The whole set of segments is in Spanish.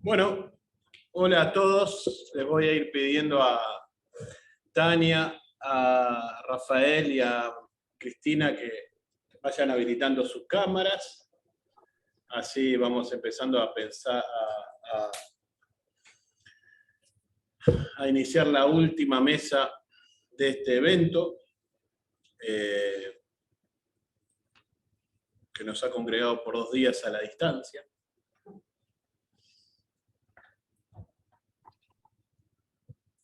Bueno, hola a todos. Les voy a ir pidiendo a Tania, a Rafael y a Cristina que vayan habilitando sus cámaras. Así vamos empezando a pensar, a iniciar la última mesa de este evento, que nos ha congregado por 2 días a la distancia.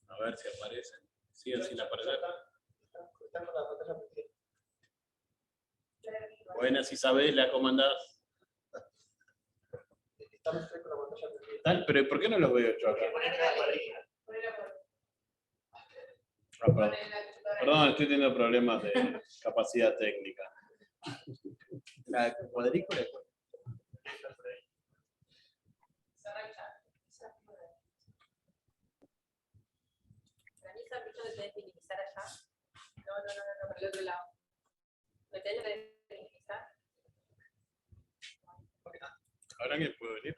A ver si aparecen. ¿Siguen sin aparecer? Buenas, Isabela, ¿cómo andás? Pero ¿por qué no los veo yo acá? Perdón, estoy teniendo problemas de capacidad técnica. La cuadrícula. No, por el otro lado. ¿Me tenés que minimizar? ¿Ahora que puedo venir?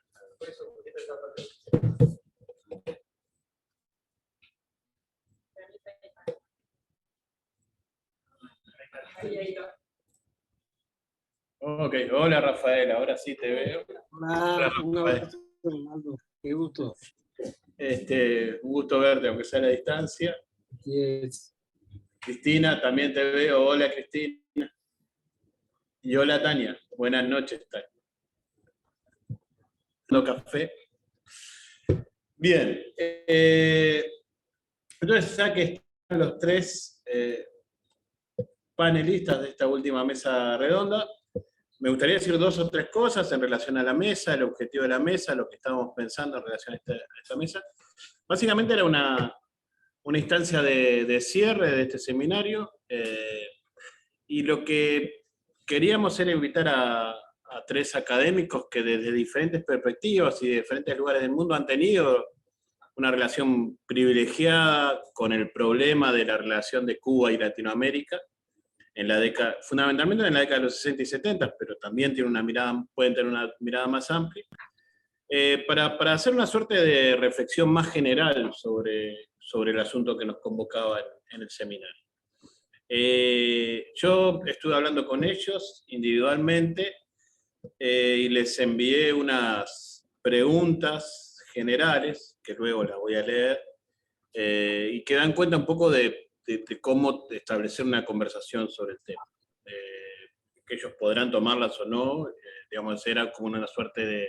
Ok, hola Rafael, ahora sí te veo. Hola, un abrazo, Ronaldo. Qué gusto. Un gusto verte, aunque sea a la distancia. Yes. Cristina, también te veo. Hola Cristina. Y hola Tania. Buenas noches, Tania. ¿No café? Bien. Entonces, ya que están los tres panelistas de esta última mesa redonda, me gustaría decir 2 o 3 cosas en relación a la mesa, el objetivo de la mesa, lo que estábamos pensando en relación a esta mesa. Básicamente era una instancia de cierre de este seminario, y lo que queríamos era invitar a 3 académicos que desde diferentes perspectivas y de diferentes lugares del mundo han tenido una relación privilegiada con el problema de la relación de Cuba y Latinoamérica, fundamentalmente en la década de los 60 y 70, pero también pueden tener una mirada más amplia, para hacer una suerte de reflexión más general sobre el asunto que nos convocaba en el seminario. Yo estuve hablando con ellos individualmente y les envié unas preguntas generales, que luego las voy a leer, y que dan cuenta un poco de cómo establecer una conversación sobre el tema. Que ellos podrán tomarlas o no, digamos, era como una suerte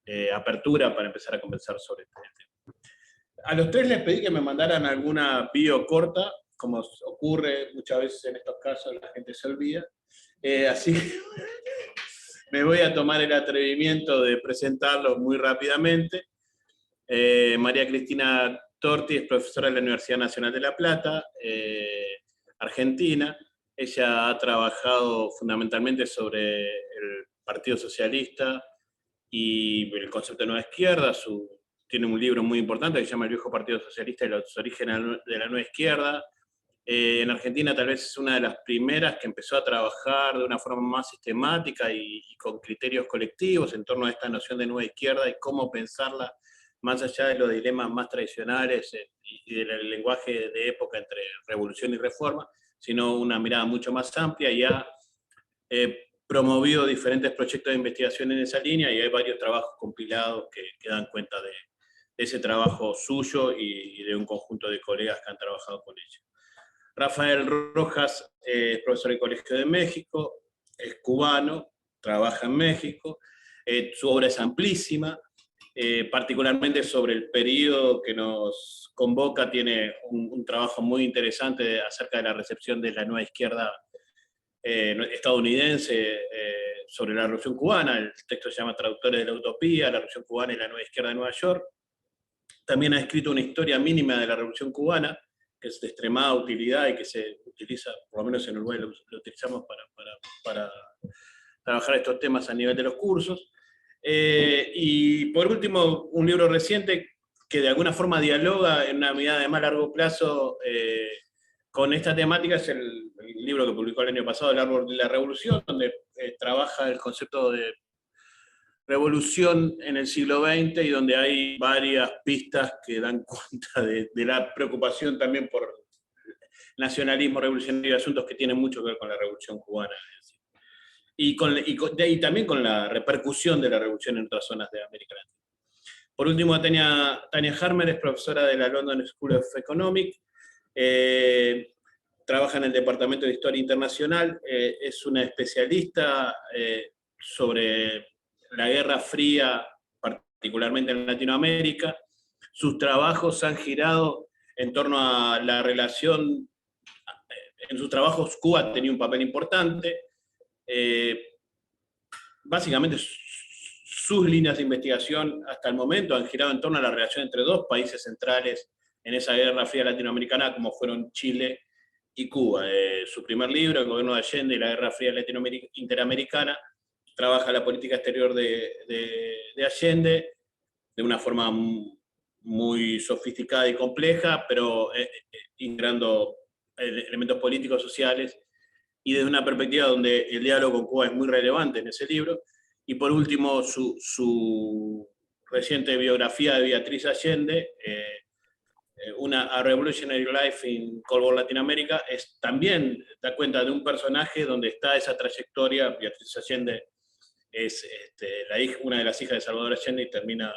de apertura para empezar a conversar sobre este tema. A los 3 les pedí que me mandaran alguna bio corta, como ocurre muchas veces en estos casos, la gente se olvida. Así que me voy a tomar el atrevimiento de presentarlos muy rápidamente. María Cristina Torti es profesora de la Universidad Nacional de La Plata, Argentina. Ella ha trabajado fundamentalmente sobre el Partido Socialista y el concepto de nueva izquierda. Tiene un libro muy importante que se llama El viejo Partido Socialista y los orígenes de la nueva izquierda. En Argentina tal vez es una de las primeras que empezó a trabajar de una forma más sistemática y con criterios colectivos en torno a esta noción de nueva izquierda y cómo pensarla más allá de los dilemas más tradicionales y del lenguaje de época entre revolución y reforma, sino una mirada mucho más amplia, y ha promovido diferentes proyectos de investigación en esa línea, y hay varios trabajos compilados que dan cuenta de ese trabajo suyo y de un conjunto de colegas que han trabajado con ella. Rafael Rojas es profesor del Colegio de México, es cubano, trabaja en México, su obra es amplísima, particularmente sobre el periodo que nos convoca, tiene un trabajo muy interesante acerca de la recepción de la nueva izquierda estadounidense sobre la Revolución Cubana. El texto se llama Traductores de la Utopía, la Revolución Cubana y la Nueva Izquierda de Nueva York. También ha escrito una historia mínima de la Revolución Cubana, que es de extremada utilidad y que se utiliza, por lo menos en Uruguay lo utilizamos para trabajar estos temas a nivel de los cursos. Y por último, un libro reciente que de alguna forma dialoga en una mirada de más largo plazo con esta temática, es el libro que publicó el año pasado, El árbol de la revolución, donde trabaja el concepto de revolución en el siglo XX y donde hay varias pistas que dan cuenta de la preocupación también por nacionalismo revolucionario y asuntos que tienen mucho que ver con la Revolución Cubana. Y también con la repercusión de la revolución en otras zonas de América Latina. Por último, Tania Harmer es profesora de la London School of Economics, trabaja en el Departamento de Historia Internacional, es una especialista sobre la Guerra Fría, particularmente en Latinoamérica. Sus trabajos han girado en torno a la relación, en sus trabajos Cuba tenía un papel importante, básicamente sus líneas de investigación hasta el momento han girado en torno a la relación entre dos países centrales en esa Guerra Fría latinoamericana, como fueron Chile y Cuba. Su primer libro, El gobierno de Allende y la Guerra Fría interamericana, trabaja la política exterior de Allende de una forma muy sofisticada y compleja, pero integrando elementos políticos, sociales, y desde una perspectiva donde el diálogo con Cuba es muy relevante en ese libro. Y por último, su reciente biografía de Beatriz Allende, A Revolutionary Life in Cold War Latinoamérica, también da cuenta de un personaje donde está esa trayectoria. Beatriz Allende es una de las hijas de Salvador Allende y termina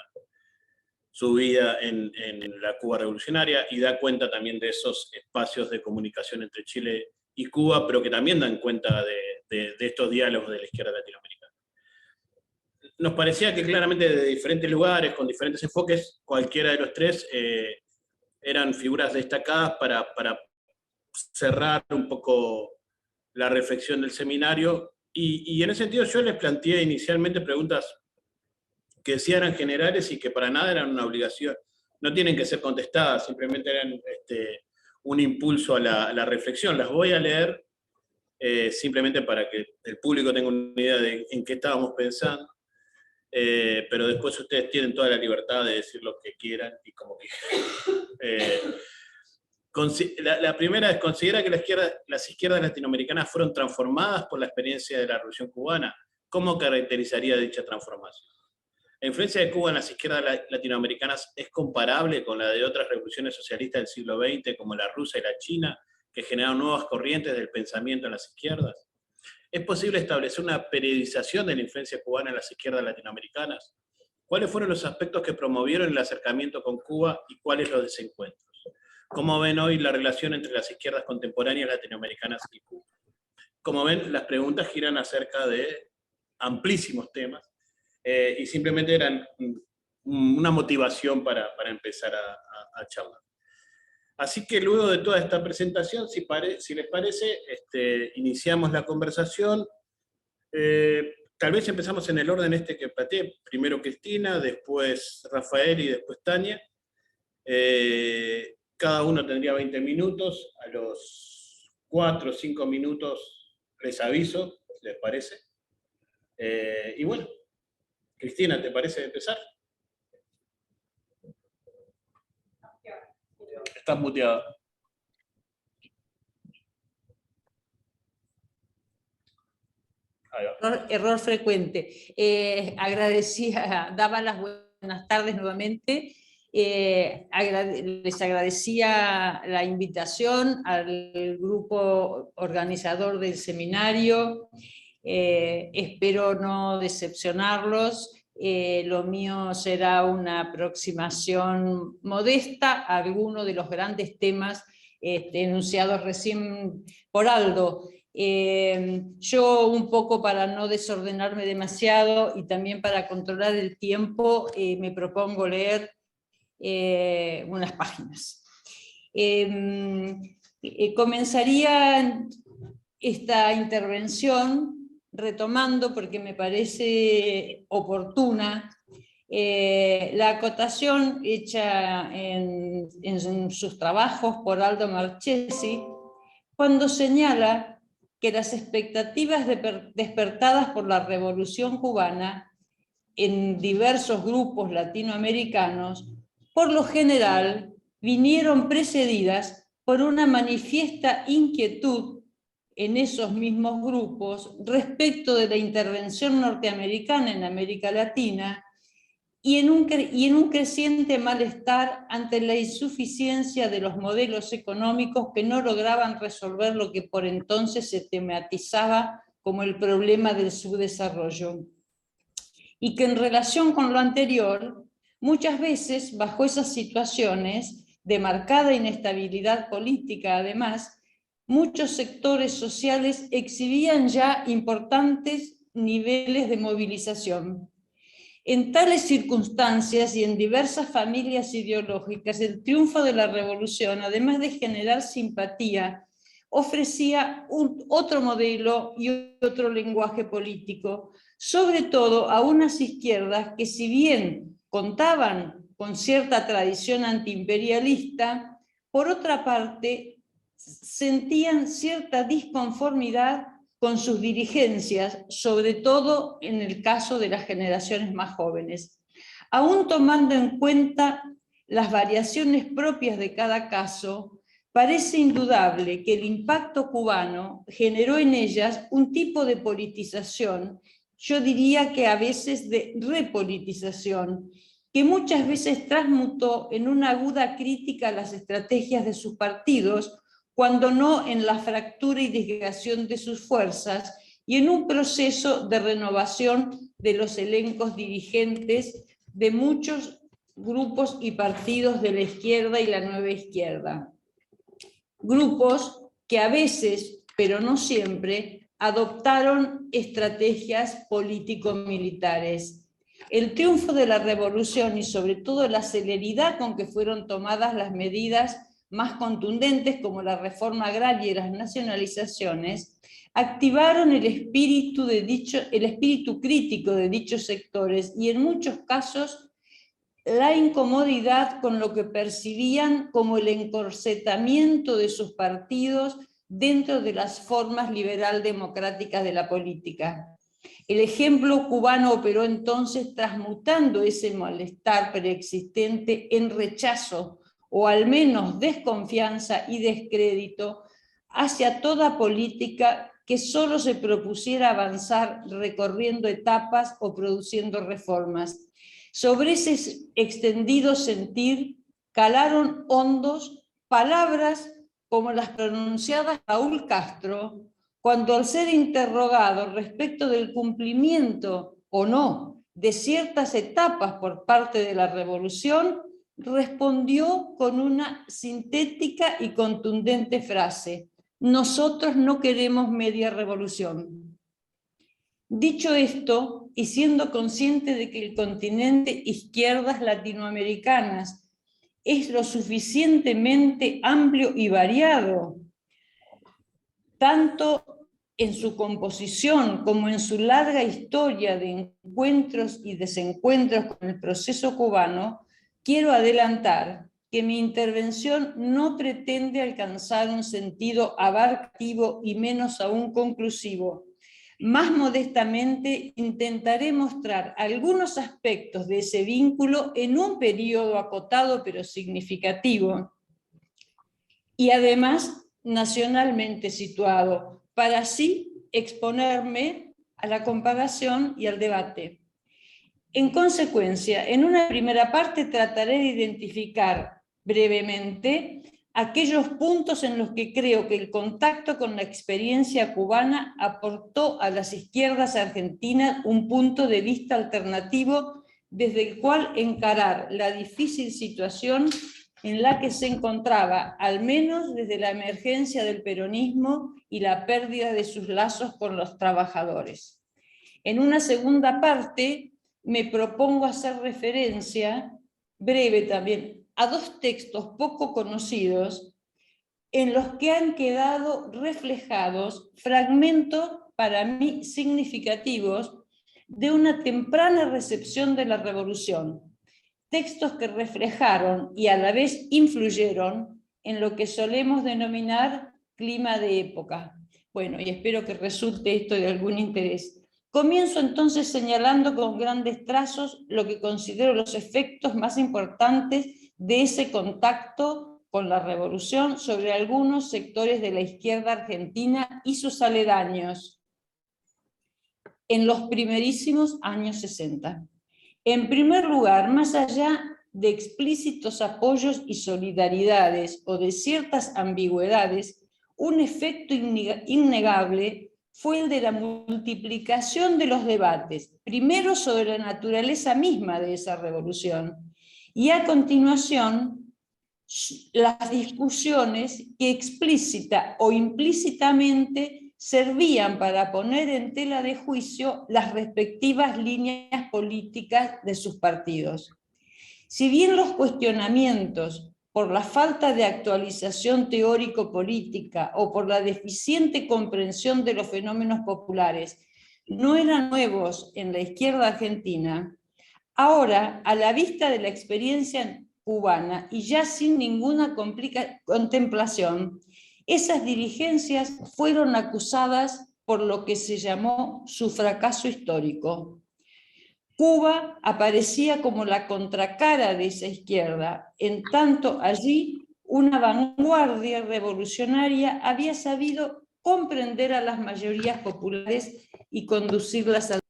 su vida en la Cuba revolucionaria, y da cuenta también de esos espacios de comunicación entre Chile y Cuba, pero que también dan cuenta de estos diálogos de la izquierda latinoamericana. Nos parecía que claramente de diferentes lugares, con diferentes enfoques, cualquiera de los tres eran figuras destacadas para cerrar un poco la reflexión del seminario, y en ese sentido yo les planteé inicialmente preguntas que sí eran generales y que para nada eran una obligación, no tienen que ser contestadas, simplemente eran un impulso a la reflexión. Las voy a leer simplemente para que el público tenga una idea de en qué estábamos pensando, pero después ustedes tienen toda la libertad de decir lo que quieran y como quieran. La primera es: ¿considera que las izquierdas latinoamericanas fueron transformadas por la experiencia de la Revolución Cubana? ¿Cómo caracterizaría dicha transformación? ¿La influencia de Cuba en las izquierdas latinoamericanas es comparable con la de otras revoluciones socialistas del siglo XX, como la rusa y la china, que generaron nuevas corrientes del pensamiento en las izquierdas? ¿Es posible establecer una periodización de la influencia cubana en las izquierdas latinoamericanas? ¿Cuáles fueron los aspectos que promovieron el acercamiento con Cuba y cuáles los desencuentros? ¿Cómo ven hoy la relación entre las izquierdas contemporáneas latinoamericanas y Cuba? Como ven, las preguntas giran acerca de amplísimos temas, y simplemente eran una motivación para empezar a charlar. Así que luego de toda esta presentación, si les parece, iniciamos la conversación. Tal vez empezamos en el orden que planteé, primero Cristina, después Rafael y después Tania. Cada uno tendría 20 minutos, a los 4 o 5 minutos les aviso, si les parece. Y bueno, Cristina, ¿te parece empezar? Estás muteada. Error frecuente. Daba las buenas tardes nuevamente. Les agradecía la invitación al grupo organizador del seminario. Espero no decepcionarlos. Lo mío será una aproximación modesta a alguno de los grandes temas enunciados recién por Aldo. Yo, un poco para no desordenarme demasiado y también para controlar el tiempo, me propongo leer unas páginas. Comenzaría esta intervención retomando, porque me parece oportuna, la acotación hecha en sus trabajos por Aldo Marchesi, cuando señala que las expectativas despertadas por la Revolución Cubana en diversos grupos latinoamericanos, por lo general, vinieron precedidas por una manifiesta inquietud en esos mismos grupos respecto de la intervención norteamericana en América Latina y en un creciente malestar ante la insuficiencia de los modelos económicos que no lograban resolver lo que por entonces se tematizaba como el problema del subdesarrollo. Y que en relación con lo anterior, muchas veces bajo esas situaciones de marcada inestabilidad política, además, muchos sectores sociales exhibían ya importantes niveles de movilización. En tales circunstancias y en diversas familias ideológicas, el triunfo de la revolución, además de generar simpatía, ofrecía otro modelo y otro lenguaje político, sobre todo a unas izquierdas que, si bien contaban con cierta tradición antiimperialista, por otra parte sentían cierta disconformidad con sus dirigencias, sobre todo en el caso de las generaciones más jóvenes. Aún tomando en cuenta las variaciones propias de cada caso, parece indudable que el impacto cubano generó en ellas un tipo de politización, yo diría que a veces de repolitización, que muchas veces transmutó en una aguda crítica a las estrategias de sus partidos, cuando no en la fractura y desgastación de sus fuerzas, y en un proceso de renovación de los elencos dirigentes de muchos grupos y partidos de la izquierda y la nueva izquierda. Grupos que a veces, pero no siempre, adoptaron estrategias político-militares. El triunfo de la revolución y sobre todo la celeridad con que fueron tomadas las medidas más contundentes como la reforma agraria y las nacionalizaciones, activaron el espíritu crítico de dichos sectores y en muchos casos la incomodidad con lo que percibían como el encorsetamiento de sus partidos dentro de las formas liberal-democráticas de la política. El ejemplo cubano operó entonces transmutando ese malestar preexistente en rechazo o al menos desconfianza y descrédito hacia toda política que solo se propusiera avanzar recorriendo etapas o produciendo reformas. Sobre ese extendido sentir calaron hondos palabras como las pronunciadas por Raúl Castro, cuando al ser interrogado respecto del cumplimiento o no de ciertas etapas por parte de la revolución, respondió con una sintética y contundente frase: nosotros no queremos media revolución. Dicho esto, y siendo consciente de que el continente izquierdas latinoamericanas es lo suficientemente amplio y variado, tanto en su composición como en su larga historia de encuentros y desencuentros con el proceso cubano, quiero adelantar que mi intervención no pretende alcanzar un sentido abarcativo y menos aún conclusivo. Más modestamente intentaré mostrar algunos aspectos de ese vínculo en un periodo acotado pero significativo y además nacionalmente situado, para así exponerme a la comparación y al debate. En consecuencia, en una primera parte trataré de identificar brevemente aquellos puntos en los que creo que el contacto con la experiencia cubana aportó a las izquierdas argentinas un punto de vista alternativo desde el cual encarar la difícil situación en la que se encontraba, al menos desde la emergencia del peronismo y la pérdida de sus lazos con los trabajadores. En una segunda parte me propongo hacer referencia, breve también, a dos textos poco conocidos en los que han quedado reflejados fragmentos para mí significativos de una temprana recepción de la revolución, textos que reflejaron y a la vez influyeron en lo que solemos denominar clima de época. Bueno, y espero que resulte esto de algún interés. Comienzo entonces señalando con grandes trazos lo que considero los efectos más importantes de ese contacto con la revolución sobre algunos sectores de la izquierda argentina y sus aledaños en los primerísimos años 60. En primer lugar, más allá de explícitos apoyos y solidaridades o de ciertas ambigüedades, un efecto innegable fue el de la multiplicación de los debates, primero sobre la naturaleza misma de esa revolución, y a continuación las discusiones que explícita o implícitamente servían para poner en tela de juicio las respectivas líneas políticas de sus partidos. Si bien los cuestionamientos por la falta de actualización teórico-política o por la deficiente comprensión de los fenómenos populares no eran nuevos en la izquierda argentina, ahora, a la vista de la experiencia cubana y ya sin ninguna contemplación, esas dirigencias fueron acusadas por lo que se llamó su fracaso histórico. Cuba aparecía como la contracara de esa izquierda, en tanto allí una vanguardia revolucionaria había sabido comprender a las mayorías populares y conducirlas al...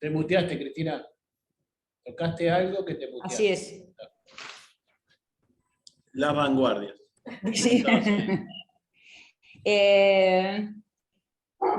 Te muteaste, Cristina. Tocaste algo que te muteaste. Así es. Las vanguardias. Sí.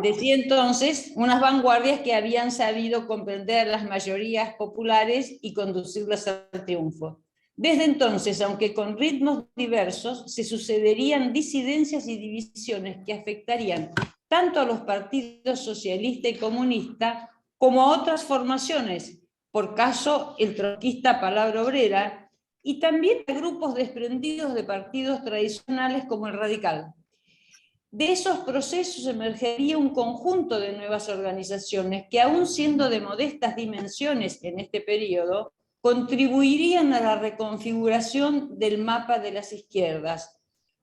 Decía entonces, unas vanguardias que habían sabido comprender a las mayorías populares y conducirlas al triunfo. Desde entonces, aunque con ritmos diversos, se sucederían disidencias y divisiones que afectarían tanto a los partidos socialista y comunista como a otras formaciones, por caso el trotskista Palabra Obrera, y también a grupos desprendidos de partidos tradicionales como el Radical. De esos procesos emergería un conjunto de nuevas organizaciones que, aun siendo de modestas dimensiones en este periodo, contribuirían a la reconfiguración del mapa de las izquierdas,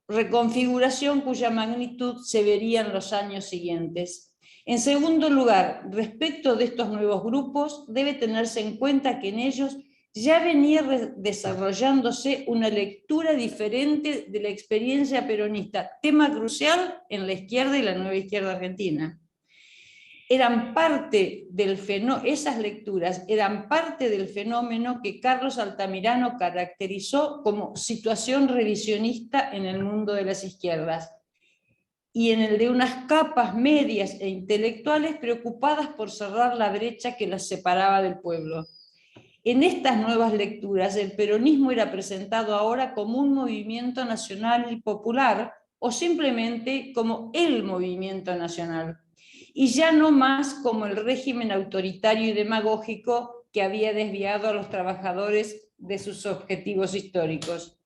reconfiguración cuya magnitud se vería en los años siguientes. En segundo lugar, respecto de estos nuevos grupos, debe tenerse en cuenta que en ellos ya venía desarrollándose una lectura diferente de la experiencia peronista, tema crucial en la izquierda y la nueva izquierda argentina. Esas lecturas eran parte del fenómeno que Carlos Altamirano caracterizó como situación revisionista en el mundo de las izquierdas, y en el de unas capas medias e intelectuales preocupadas por cerrar la brecha que las separaba del pueblo. En estas nuevas lecturas, el peronismo era presentado ahora como un movimiento nacional y popular, o simplemente como el movimiento nacional, y ya no más como el régimen autoritario y demagógico que había desviado a los trabajadores de sus objetivos históricos.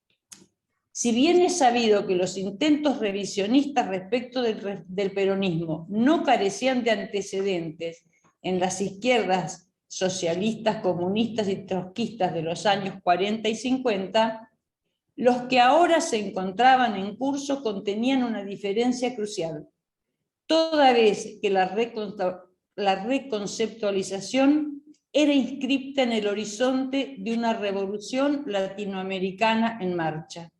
Si bien es sabido que los intentos revisionistas respecto del peronismo no carecían de antecedentes en las izquierdas socialistas, comunistas y trotskistas de los años 40 y 50, los que ahora se encontraban en curso contenían una diferencia crucial, toda vez que la reconceptualización era inscripta en el horizonte de una revolución latinoamericana en marcha.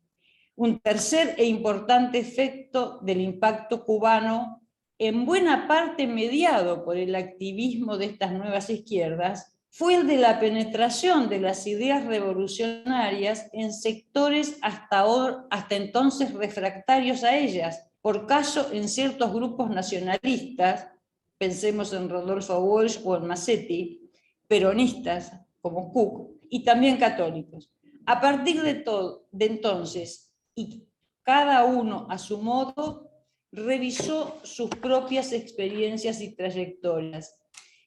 Un tercer e importante efecto del impacto cubano, en buena parte mediado por el activismo de estas nuevas izquierdas, fue el de la penetración de las ideas revolucionarias en sectores hasta entonces refractarios a ellas, por caso en ciertos grupos nacionalistas, pensemos en Rodolfo Walsh o en Massetti, peronistas como Cook, y también católicos. A partir de entonces, y cada uno a su modo, revisó sus propias experiencias y trayectorias.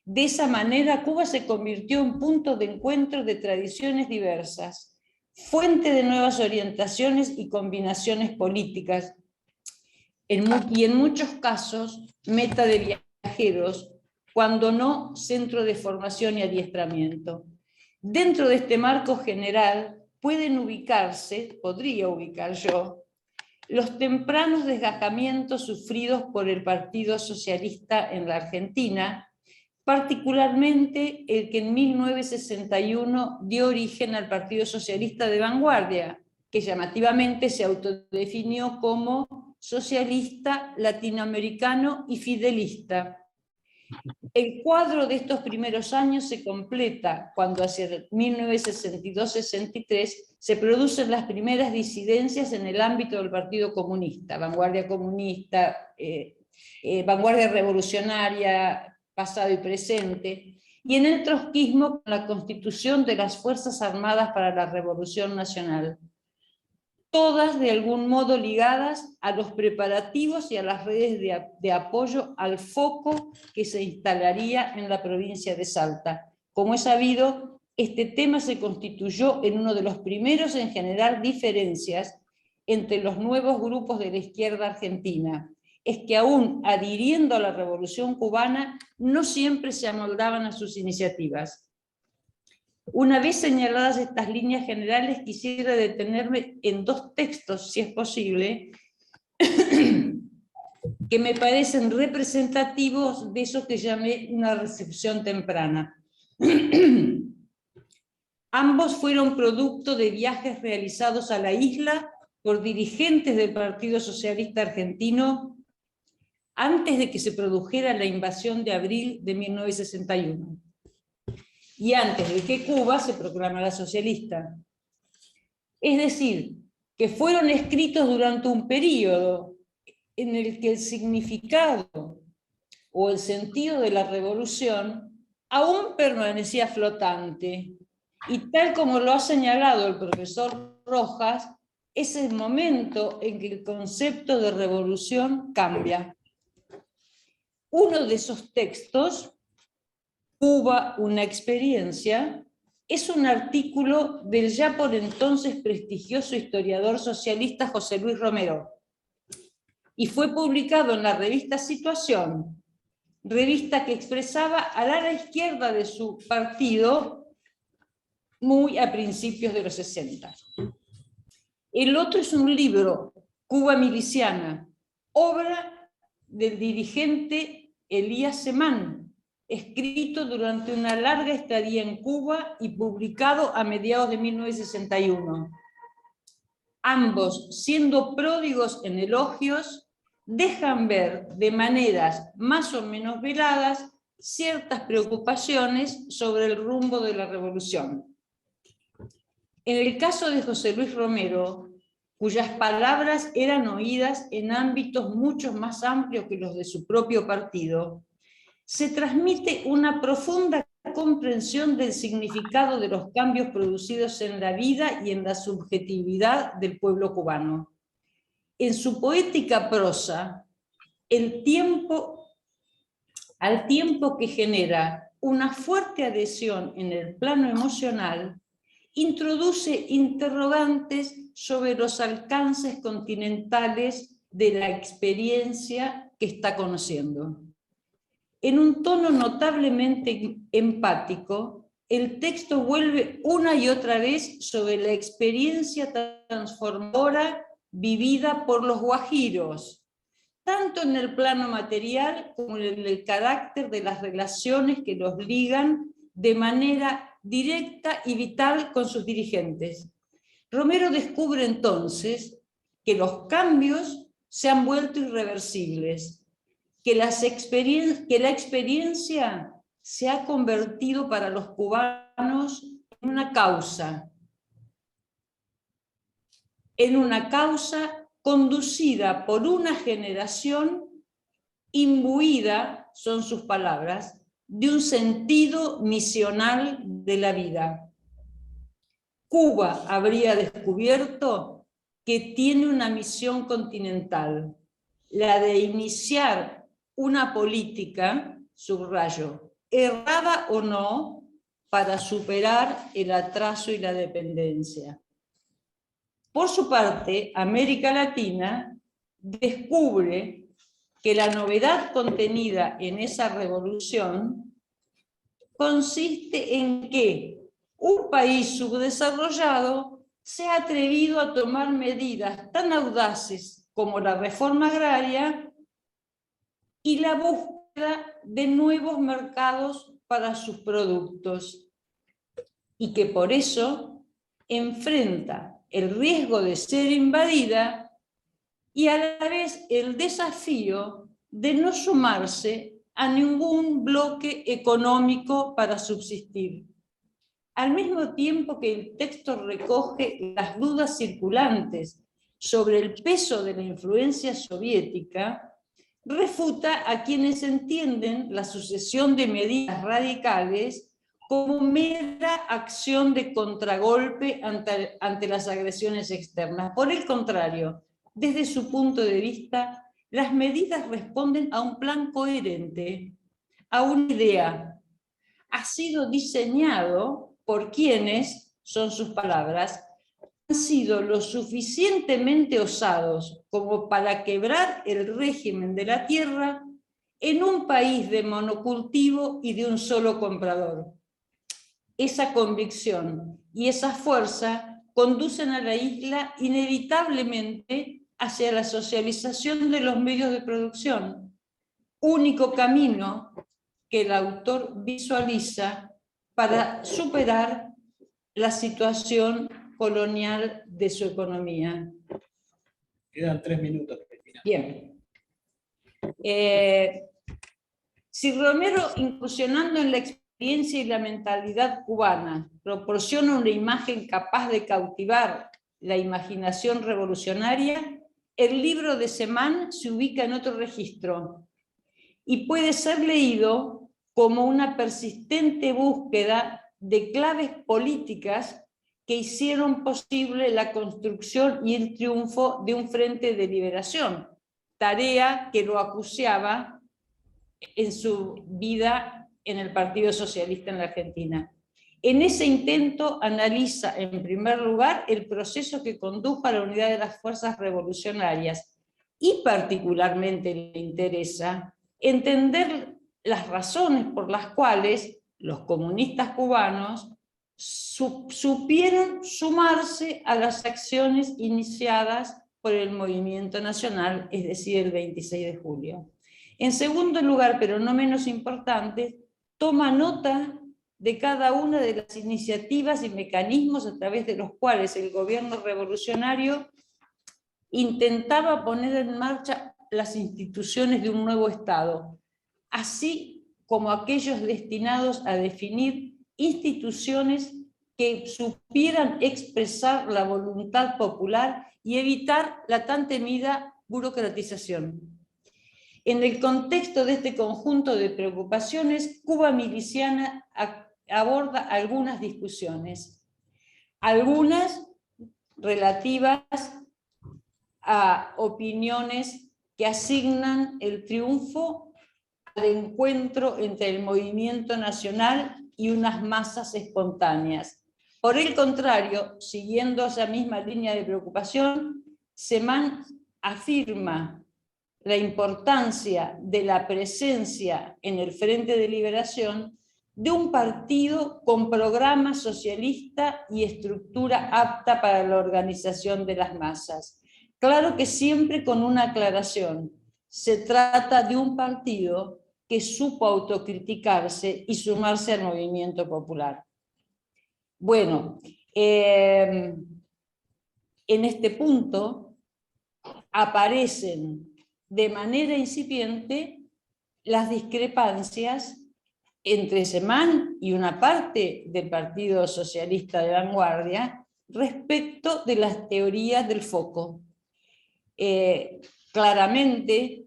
De esa manera, Cuba se convirtió en punto de encuentro de tradiciones diversas, fuente de nuevas orientaciones y combinaciones políticas, y en muchos casos, meta de viajeros, cuando no centro de formación y adiestramiento. Dentro de este marco general, podría ubicar yo, los tempranos desgajamientos sufridos por el Partido Socialista en la Argentina, particularmente el que en 1961 dio origen al Partido Socialista de Vanguardia, que llamativamente se autodefinió como socialista, latinoamericano y fidelista. El cuadro de estos primeros años se completa cuando hacia 1962-63 se producen las primeras disidencias en el ámbito del Partido Comunista, vanguardia comunista, vanguardia revolucionaria, pasado y presente, y en el trotskismo con la constitución de las Fuerzas Armadas para la Revolución Nacional, todas de algún modo ligadas a los preparativos y a las redes de apoyo al foco que se instalaría en la provincia de Salta. Como es sabido, este tema se constituyó en uno de los primeros en generar diferencias entre los nuevos grupos de la izquierda argentina. Es que aún adhiriendo a la Revolución Cubana, no siempre se amoldaban a sus iniciativas. Una vez señaladas estas líneas generales, quisiera detenerme en dos textos, si es posible, que me parecen representativos de eso que llamé una recepción temprana. Ambos fueron producto de viajes realizados a la isla por dirigentes del Partido Socialista Argentino antes de que se produjera la invasión de abril de 1961. Y antes de que Cuba se proclamara socialista. Es decir, que fueron escritos durante un periodo en el que el significado o el sentido de la revolución aún permanecía flotante, y tal como lo ha señalado el profesor Rojas, es el momento en que el concepto de revolución cambia. Uno de esos textos, Cuba, una experiencia, es un artículo del ya por entonces prestigioso historiador socialista José Luis Romero, y fue publicado en la revista Situación, revista que expresaba al ala izquierda de su partido muy a principios de los 60. El otro es un libro, Cuba miliciana, obra del dirigente Elías Semán, escrito durante una larga estadía en Cuba y publicado a mediados de 1961. Ambos, siendo pródigos en elogios, dejan ver de maneras más o menos veladas ciertas preocupaciones sobre el rumbo de la revolución. En el caso de José Luis Romero, cuyas palabras eran oídas en ámbitos mucho más amplios que los de su propio partido, se transmite una profunda comprensión del significado de los cambios producidos en la vida y en la subjetividad del pueblo cubano. En su poética prosa, al tiempo que genera una fuerte adhesión en el plano emocional, introduce interrogantes sobre los alcances continentales de la experiencia que está conociendo. En un tono notablemente empático, el texto vuelve una y otra vez sobre la experiencia transformadora vivida por los guajiros, tanto en el plano material como en el carácter de las relaciones que los ligan de manera directa y vital con sus dirigentes. Romero descubre entonces que los cambios se han vuelto irreversibles, que la experiencia se ha convertido para los cubanos en una causa conducida por una generación imbuida, son sus palabras, de un sentido misional de la vida. Cuba habría descubierto que tiene una misión continental, la de iniciar una política, subrayo, errada o no, para superar el atraso y la dependencia. Por su parte, América Latina descubre que la novedad contenida en esa revolución consiste en que un país subdesarrollado se ha atrevido a tomar medidas tan audaces como la reforma agraria y la búsqueda de nuevos mercados para sus productos, y que por eso enfrenta el riesgo de ser invadida y a la vez el desafío de no sumarse a ningún bloque económico para subsistir. Al mismo tiempo que el texto recoge las dudas circulantes sobre el peso de la influencia soviética, refuta a quienes entienden la sucesión de medidas radicales como mera acción de contragolpe ante las agresiones externas. Por el contrario, desde su punto de vista, las medidas responden a un plan coherente, a una idea. Ha sido diseñado por quienes, son sus palabras, han sido lo suficientemente osados como para quebrar el régimen de la tierra en un país de monocultivo y de un solo comprador. Esa convicción y esa fuerza conducen a la isla inevitablemente hacia la socialización de los medios de producción, único camino que el autor visualiza para superar la situación colonial de su economía. Quedan 3 minutos, Cristina. Bien. Si Romero, incursionando en la experiencia y la mentalidad cubana, proporciona una imagen capaz de cautivar la imaginación revolucionaria, el libro de Semán se ubica en otro registro y puede ser leído como una persistente búsqueda de claves políticas que hicieron posible la construcción y el triunfo de un frente de liberación, tarea que lo acuciaba en su vida en el Partido Socialista en la Argentina. En ese intento analiza, en primer lugar, el proceso que condujo a la unidad de las fuerzas revolucionarias y particularmente le interesa entender las razones por las cuales los comunistas cubanos supieron sumarse a las acciones iniciadas por el movimiento nacional, es decir, el 26 de julio. En segundo lugar, pero no menos importante, toma nota de cada una de las iniciativas y mecanismos a través de los cuales el gobierno revolucionario intentaba poner en marcha las instituciones de un nuevo Estado, así como aquellos destinados a definir instituciones que supieran expresar la voluntad popular y evitar la tan temida burocratización. En el contexto de este conjunto de preocupaciones, Cuba miliciana aborda algunas discusiones, algunas relativas a opiniones que asignan el triunfo al encuentro entre el movimiento nacional y unas masas espontáneas. Por el contrario, siguiendo esa misma línea de preocupación, Semán afirma la importancia de la presencia en el Frente de Liberación de un partido con programa socialista y estructura apta para la organización de las masas. Claro que siempre con una aclaración. Se trata de un partido que supo autocriticarse y sumarse al movimiento popular. Bueno, en este punto aparecen de manera incipiente las discrepancias entre Semán y una parte del Partido Socialista de Vanguardia respecto de las teorías del foco. Claramente,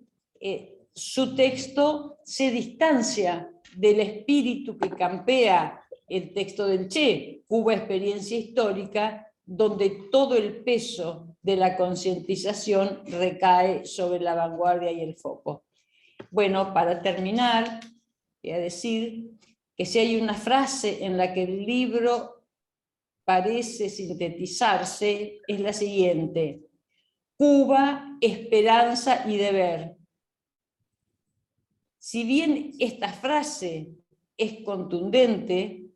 su texto se distancia del espíritu que campea el texto del Che, Cuba Experiencia Histórica, donde todo el peso de la concientización recae sobre la vanguardia y el foco. Bueno, para terminar, voy a decir que si hay una frase en la que el libro parece sintetizarse, es la siguiente: Cuba, esperanza y deber. Si bien esta frase es contundente,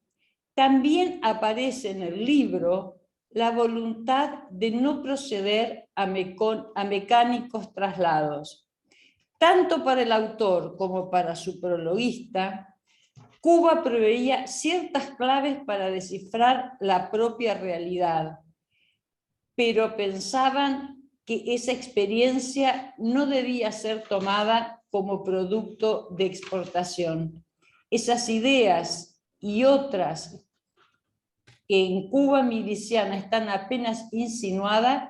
también aparece en el libro la voluntad de no proceder a mecánicos traslados. Tanto para el autor como para su prologuista, Cuba proveía ciertas claves para descifrar la propia realidad, pero pensaban que esa experiencia no debía ser tomada como producto de exportación. Esas ideas y otras que en Cuba miliciana están apenas insinuadas,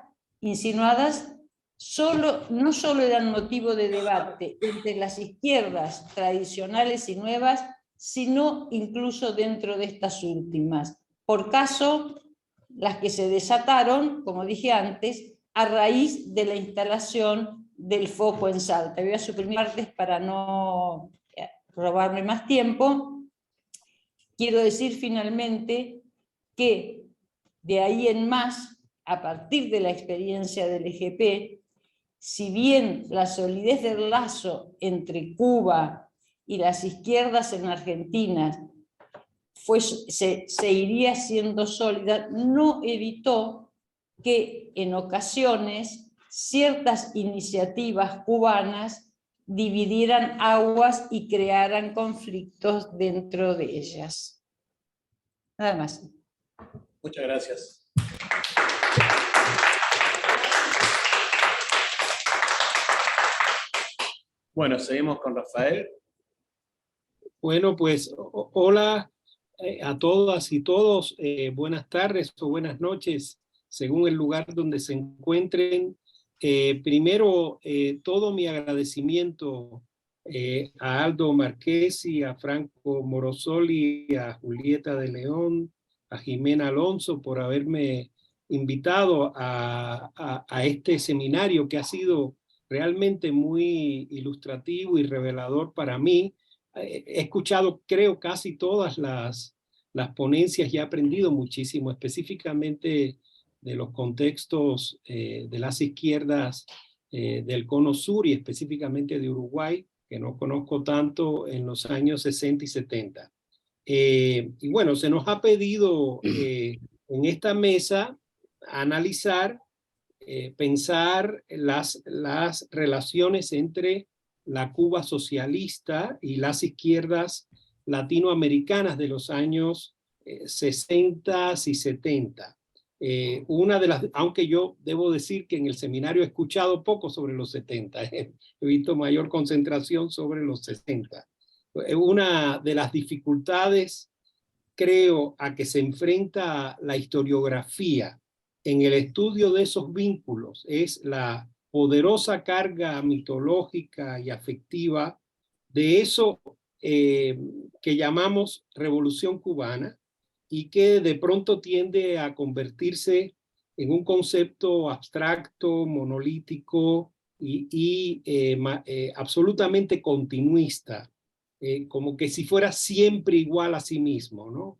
no solo eran motivo de debate entre las izquierdas tradicionales y nuevas, sino incluso dentro de estas últimas. Por caso, las que se desataron, como dije antes, a raíz de la instalación del foco en Salta. Voy a suprimir partes para no robarme más tiempo. Quiero decir finalmente que de ahí en más, a partir de la experiencia del EGP, si bien la solidez del lazo entre Cuba y las izquierdas en Argentina se iría siendo sólida, no evitó que en ocasiones ciertas iniciativas cubanas dividieran aguas y crearan conflictos dentro de ellas. Nada más. Muchas gracias. Bueno, seguimos con Rafael. Bueno, pues hola a todas y todos. Buenas tardes o buenas noches, según el lugar donde se encuentren. Primero, todo mi agradecimiento a Aldo Marchesi, a Franco Morosoli, a Julieta de León, a Jimena Alonso por haberme invitado a este seminario que ha sido realmente muy ilustrativo y revelador para mí. He escuchado, creo, casi todas las ponencias y he aprendido muchísimo, específicamente de los contextos de las izquierdas del Cono Sur y específicamente de Uruguay, que no conozco tanto, en los años 60 y 70. Y bueno, se nos ha pedido en esta mesa analizar, pensar las relaciones entre la Cuba socialista y las izquierdas latinoamericanas de los años 60 y 70. Aunque yo debo decir que en el seminario he escuchado poco sobre los 70, he visto mayor concentración sobre los 60. Una de las dificultades, creo, a que se enfrenta la historiografía en el estudio de esos vínculos es la poderosa carga mitológica y afectiva de eso que llamamos Revolución Cubana y que de pronto tiende a convertirse en un concepto abstracto, monolítico y absolutamente continuista, como que si fuera siempre igual a sí mismo, ¿no?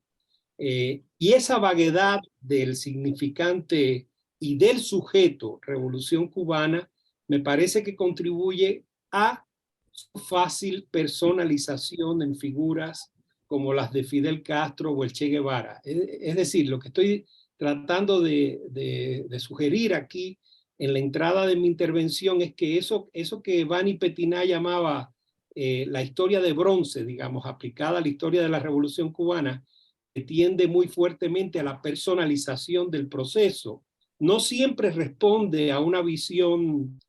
Y esa vaguedad del significante y del sujeto Revolución Cubana me parece que contribuye a su fácil personalización en figuras como las de Fidel Castro o el Che Guevara. Es decir, lo que estoy tratando de sugerir aquí en la entrada de mi intervención es que eso que Vani Petiná llamaba la historia de bronce, digamos, aplicada a la historia de la Revolución Cubana, que tiende muy fuertemente a la personalización del proceso, no siempre responde a una visión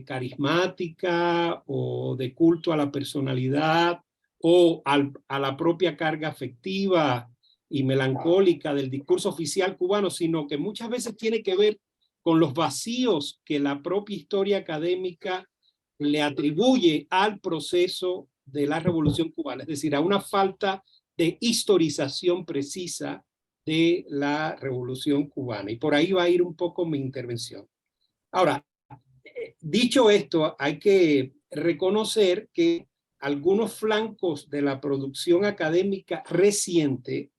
carismática o de culto a la personalidad o a la propia carga afectiva y melancólica del discurso oficial cubano, sino que muchas veces tiene que ver con los vacíos que la propia historia académica le atribuye al proceso de la Revolución Cubana, es decir, a una falta de historización precisa de la Revolución Cubana. Y por ahí va a ir un poco mi intervención. Ahora, dicho esto, hay que reconocer que algunos flancos de la producción académica reciente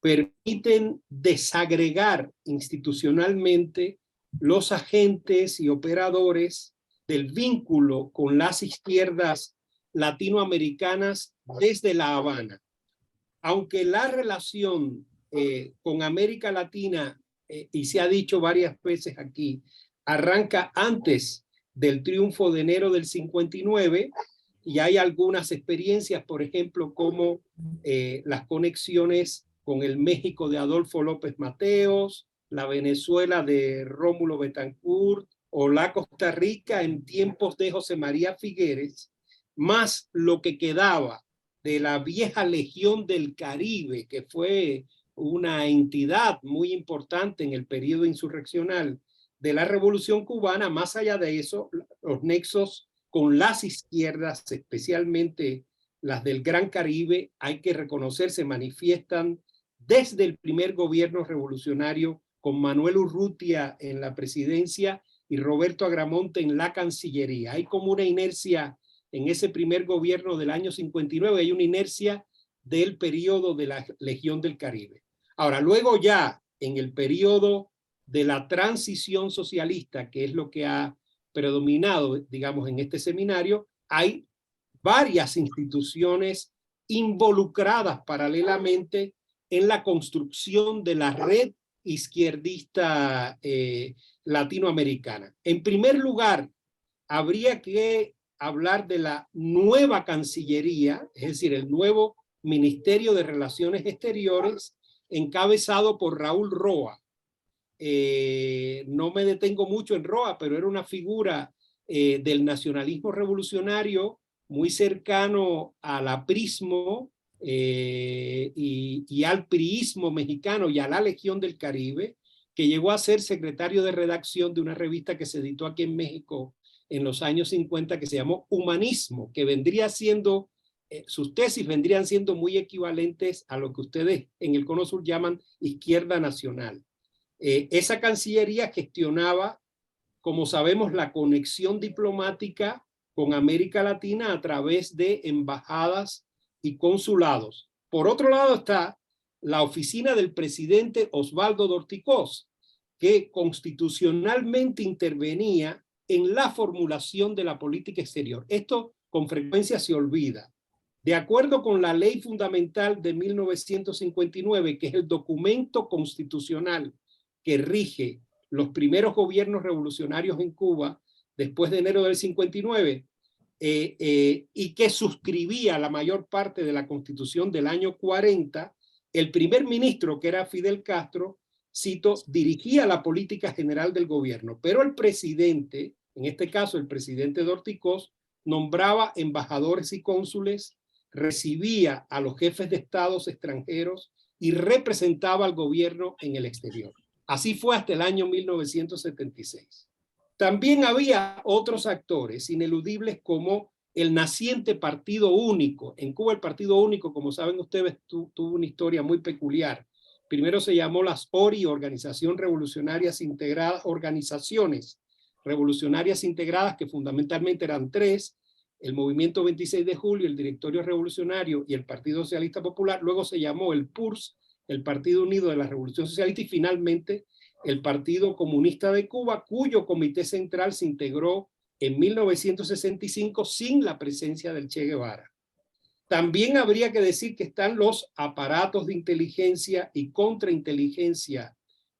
permiten desagregar institucionalmente los agentes y operadores del vínculo con las izquierdas latinoamericanas desde La Habana. Aunque la relación con América Latina y se ha dicho varias veces aquí, arranca antes del triunfo de enero del 59, y hay algunas experiencias, por ejemplo, como las conexiones con el México de Adolfo López Mateos, la Venezuela de Rómulo Betancourt, o la Costa Rica en tiempos de José María Figueres, más lo que quedaba de la vieja Legión del Caribe, que fue una entidad muy importante en el periodo insurreccional de la Revolución Cubana. Más allá de eso, los nexos con las izquierdas, especialmente las del Gran Caribe, hay que reconocer, se manifiestan desde el primer gobierno revolucionario con Manuel Urrutia en la presidencia y Roberto Agramonte en la Cancillería. Hay como una inercia en ese primer gobierno del año 59, hay una inercia del periodo de la Legión del Caribe. Ahora, luego ya en el periodo de la transición socialista, que es lo que ha predominado, digamos, en este seminario, hay varias instituciones involucradas paralelamente en la construcción de la red izquierdista latinoamericana. En primer lugar, habría que hablar de la nueva Cancillería, es decir, el nuevo Ministerio de Relaciones Exteriores, encabezado por Raúl Roa. No me detengo mucho en Roa, pero era una figura del nacionalismo revolucionario muy cercano al aprismo y al priismo mexicano y a la Legión del Caribe, que llegó a ser secretario de redacción de una revista que se editó aquí en México en los años 50, que se llamó Humanismo, que vendría siendo, sus tesis vendrían siendo muy equivalentes a lo que ustedes en el Cono Sur llaman izquierda nacional. Esa Cancillería gestionaba, como sabemos, la conexión diplomática con América Latina a través de embajadas y consulados. Por otro lado está la oficina del presidente Osvaldo Dorticós, que constitucionalmente intervenía en la formulación de la política exterior. Esto con frecuencia se olvida. De acuerdo con la Ley Fundamental de 1959, que es el documento constitucional que rige los primeros gobiernos revolucionarios en Cuba después de enero del 59, y que suscribía la mayor parte de la Constitución del año 40, el primer ministro, que era Fidel Castro, cito, dirigía la política general del gobierno, pero el presidente, en este caso el presidente Dorticós, nombraba embajadores y cónsules, recibía a los jefes de estados extranjeros y representaba al gobierno en el exterior. Así fue hasta el año 1976. También había otros actores ineludibles como el naciente Partido Único. En Cuba el Partido Único, como saben ustedes, tuvo una historia muy peculiar. Primero se llamó las ORI, Organizaciones Revolucionarias Integradas, que fundamentalmente eran tres: el Movimiento 26 de Julio, el Directorio Revolucionario y el Partido Socialista Popular. Luego se llamó el PURS, el Partido Unido de la Revolución Socialista, y finalmente el Partido Comunista de Cuba, cuyo comité central se integró en 1965 sin la presencia del Che Guevara. También habría que decir que están los aparatos de inteligencia y contrainteligencia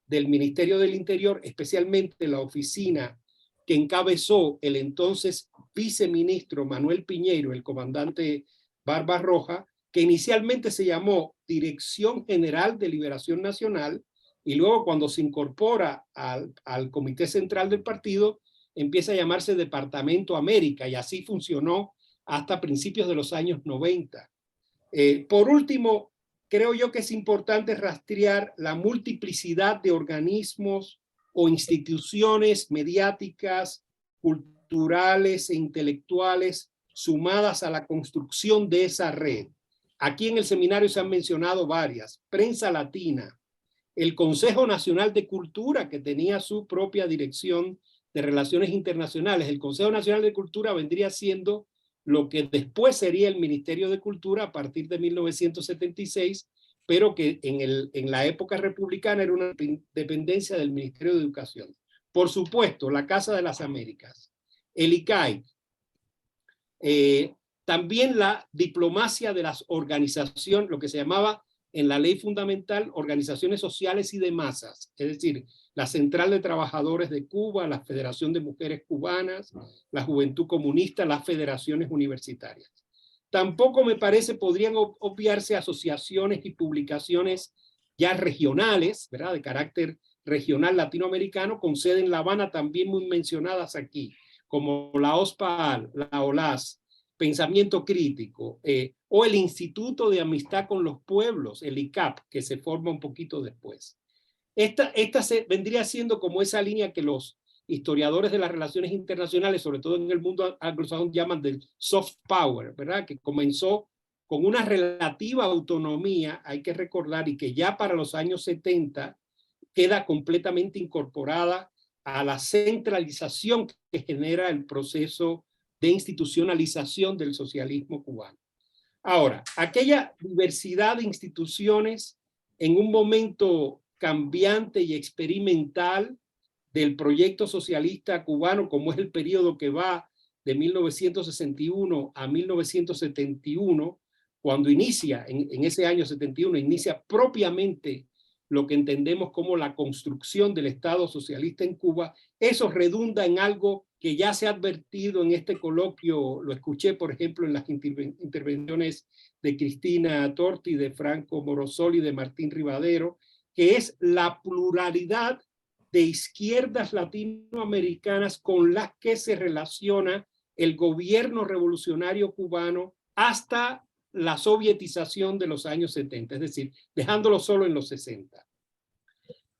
del Ministerio del Interior, especialmente la oficina que encabezó el entonces viceministro Manuel Piñeiro, el comandante Barbarroja, que inicialmente se llamó Dirección General de Liberación Nacional, y luego cuando se incorpora al Comité Central del partido, empieza a llamarse Departamento América, y así funcionó hasta principios de los años 90. Por último, creo yo que es importante rastrear la multiplicidad de organismos o instituciones mediáticas, culturales e intelectuales sumadas a la construcción de esa red. Aquí en el seminario se han mencionado varias: Prensa Latina, el Consejo Nacional de Cultura, que tenía su propia dirección de relaciones internacionales. El Consejo Nacional de Cultura vendría siendo lo que después sería el Ministerio de Cultura a partir de 1976, pero que en la época republicana era una dependencia del Ministerio de Educación. Por supuesto, la Casa de las Américas, el ICAI, también la diplomacia de las organizaciones, lo que se llamaba en la ley fundamental organizaciones sociales y de masas, es decir, la Central de Trabajadores de Cuba, la Federación de Mujeres Cubanas, la Juventud Comunista, las federaciones universitarias. Tampoco me parece podrían obviarse asociaciones y publicaciones ya regionales, ¿verdad?, de carácter regional latinoamericano, con sede en La Habana, también muy mencionadas aquí, como la OSPAL, la OLAS, Pensamiento Crítico, o el Instituto de Amistad con los Pueblos, el ICAP, que se forma un poquito después. Esta vendría siendo como esa línea que los historiadores de las relaciones internacionales, sobre todo en el mundo anglosajón, llaman del soft power, ¿verdad? Que comenzó con una relativa autonomía, hay que recordar, y que ya para los años 70 queda completamente incorporada a la centralización que genera el proceso de institucionalización del socialismo cubano. Ahora, aquella diversidad de instituciones en un momento cambiante y experimental del proyecto socialista cubano, como es el periodo que va de 1961 a 1971, cuando inicia, en ese año 71, inicia propiamente lo que entendemos como la construcción del Estado socialista en Cuba. Eso redunda en algo que ya se ha advertido en este coloquio, lo escuché por ejemplo en las intervenciones de Cristina Torti, de Franco Morosoli, de Martín Rivadero, que es la pluralidad de izquierdas latinoamericanas con las que se relaciona el gobierno revolucionario cubano hasta la sovietización de los años 70, es decir, dejándolo solo en los 60.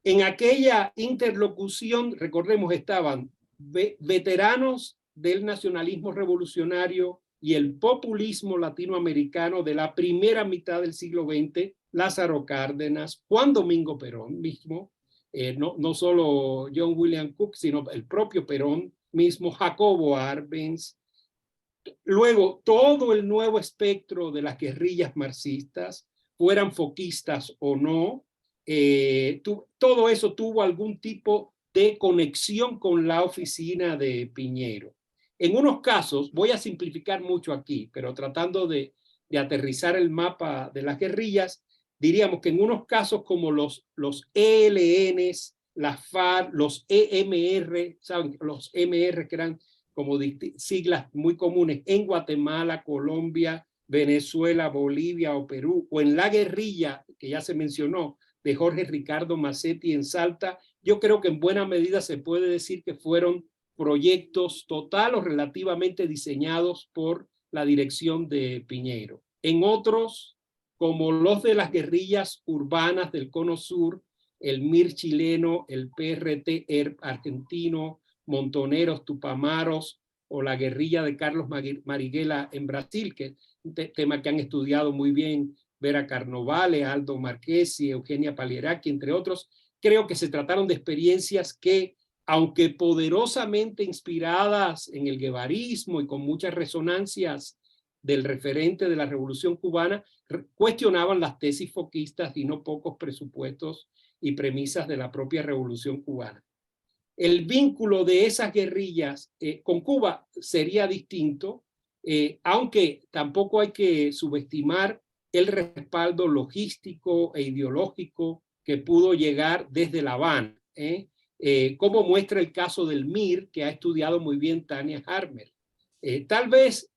En aquella interlocución, recordemos, estaban veteranos del nacionalismo revolucionario y el populismo latinoamericano de la primera mitad del siglo XX, Lázaro Cárdenas, Juan Domingo Perón mismo, no solo John William Cook, sino el propio Perón mismo, Jacobo Arbenz. Luego, todo el nuevo espectro de las guerrillas marxistas, fueran foquistas o no, todo eso tuvo algún tipo de conexión con la oficina de Piñero. En unos casos, voy a simplificar mucho aquí, pero tratando de aterrizar el mapa de las guerrillas, diríamos que en unos casos como los ELNs, las FARC, los EMR, ¿saben? Los MR que eran como siglas muy comunes en Guatemala, Colombia, Venezuela, Bolivia o Perú, o en la guerrilla que ya se mencionó de Jorge Ricardo Massetti en Salta, yo creo que en buena medida se puede decir que fueron proyectos total o relativamente diseñados por la dirección de Piñero. En otros, como los de las guerrillas urbanas del Cono Sur, el MIR chileno, el PRT argentino, Montoneros, Tupamaros, o la guerrilla de Carlos Marighella en Brasil, que es un tema que han estudiado muy bien Vera Carnovale, Aldo Marchesi, Eugenia Palieraki, entre otros. Creo que se trataron de experiencias que, aunque poderosamente inspiradas en el guevarismo y con muchas resonancias del referente de la Revolución Cubana, cuestionaban las tesis foquistas y no pocos presupuestos y premisas de la propia Revolución Cubana. El vínculo de esas guerrillas con Cuba sería distinto, aunque tampoco hay que subestimar el respaldo logístico e ideológico que pudo llegar desde La Habana, como muestra el caso del MIR, que ha estudiado muy bien Tania Harmer. Tal vez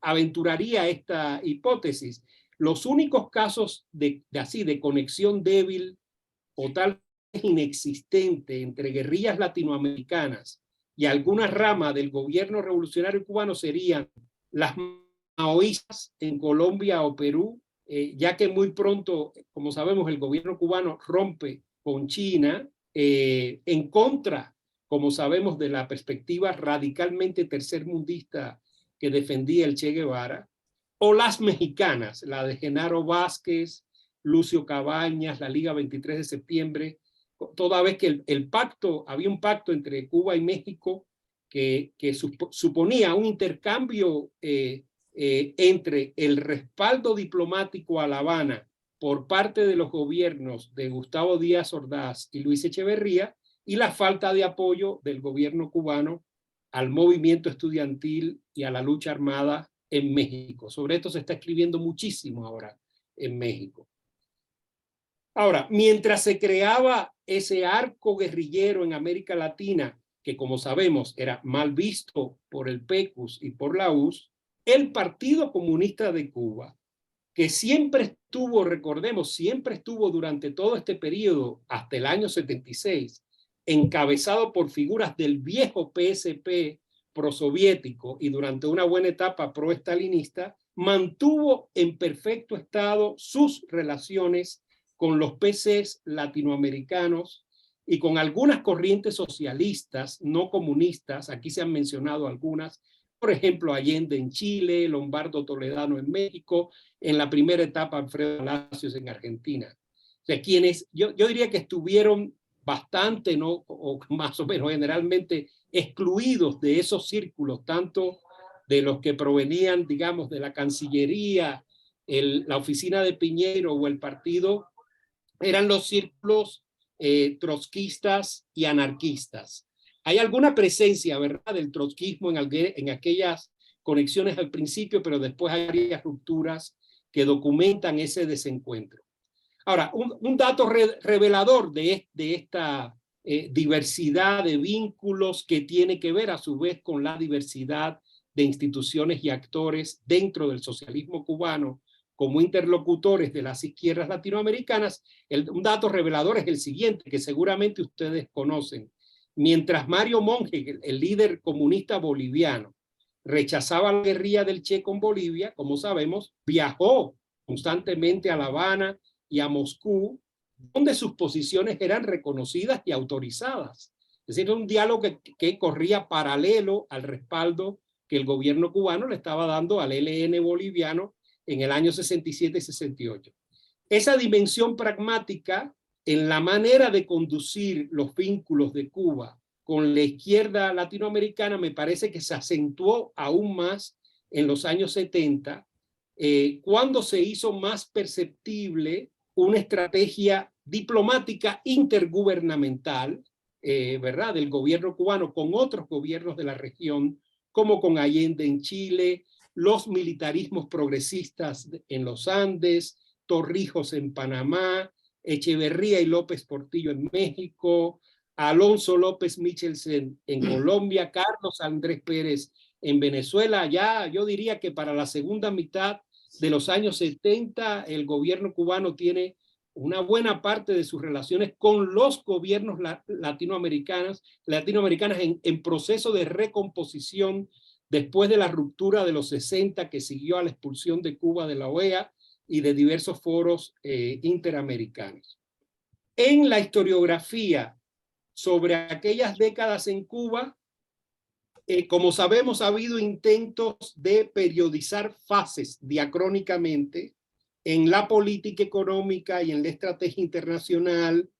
aventuraría esta hipótesis. Los únicos casos de conexión débil o tal vez inexistente entre guerrillas latinoamericanas y alguna rama del gobierno revolucionario cubano serían las maoístas en Colombia o Perú, ya que muy pronto, como sabemos, el gobierno cubano rompe con China en contra, como sabemos, de la perspectiva radicalmente tercermundista que defendía el Che Guevara, o las mexicanas, la de Genaro Vázquez, Lucio Cabañas, la Liga 23 de septiembre, toda vez que había un pacto entre Cuba y México que suponía un intercambio entre el respaldo diplomático a La Habana por parte de los gobiernos de Gustavo Díaz Ordaz y Luis Echeverría y la falta de apoyo del gobierno cubano al movimiento estudiantil y a la lucha armada en México. Sobre esto se está escribiendo muchísimo ahora en México. Ahora, mientras se creaba ese arco guerrillero en América Latina, que como sabemos era mal visto por el PECUS y por la URSS, el Partido Comunista de Cuba, que siempre estuvo, recordemos, siempre estuvo durante todo este periodo, hasta el año 76, encabezado por figuras del viejo PSP prosoviético y durante una buena etapa pro-estalinista, mantuvo en perfecto estado sus relaciones con los PCs latinoamericanos y con algunas corrientes socialistas, no comunistas, aquí se han mencionado algunas, por ejemplo, Allende en Chile, Lombardo Toledano en México, en la primera etapa Alfredo Palacios en Argentina. O sea, quienes yo diría que estuvieron bastante, ¿no? O más o menos generalmente excluidos de esos círculos, tanto de los que provenían, digamos, de la Cancillería, la oficina de Piñero o el partido, eran los círculos trotskistas y anarquistas. Hay alguna presencia, ¿verdad?, del trotskismo en aquellas conexiones al principio, pero después hay varias rupturas que documentan ese desencuentro. Ahora, un dato revelador de esta diversidad de vínculos que tiene que ver a su vez con la diversidad de instituciones y actores dentro del socialismo cubano como interlocutores de las izquierdas latinoamericanas, un dato revelador es el siguiente, que seguramente ustedes conocen. Mientras Mario Monge, el líder comunista boliviano, rechazaba la guerrilla del Che con Bolivia, como sabemos, viajó constantemente a La Habana y a Moscú, donde sus posiciones eran reconocidas y autorizadas. Es decir, un diálogo que corría paralelo al respaldo que el gobierno cubano le estaba dando al ELN boliviano en el año 67 y 68. Esa dimensión pragmática en la manera de conducir los vínculos de Cuba con la izquierda latinoamericana me parece que se acentuó aún más en los años 70, cuando se hizo más perceptible una estrategia diplomática intergubernamental, ¿verdad?, del gobierno cubano con otros gobiernos de la región, como con Allende en Chile, los militarismos progresistas en los Andes, Torrijos en Panamá, Echeverría y López Portillo en México, Alonso López Michelsen en Colombia, Carlos Andrés Pérez en Venezuela. Ya yo diría que para la segunda mitad de los años 70 el gobierno cubano tiene una buena parte de sus relaciones con los gobiernos latinoamericanas en proceso de recomposición después de la ruptura de los 60 que siguió a la expulsión de Cuba de la OEA y de diversos foros interamericanos. En la historiografía sobre aquellas décadas en Cuba, como sabemos, ha habido intentos de periodizar fases diacrónicamente en la política económica y en la estrategia internacional,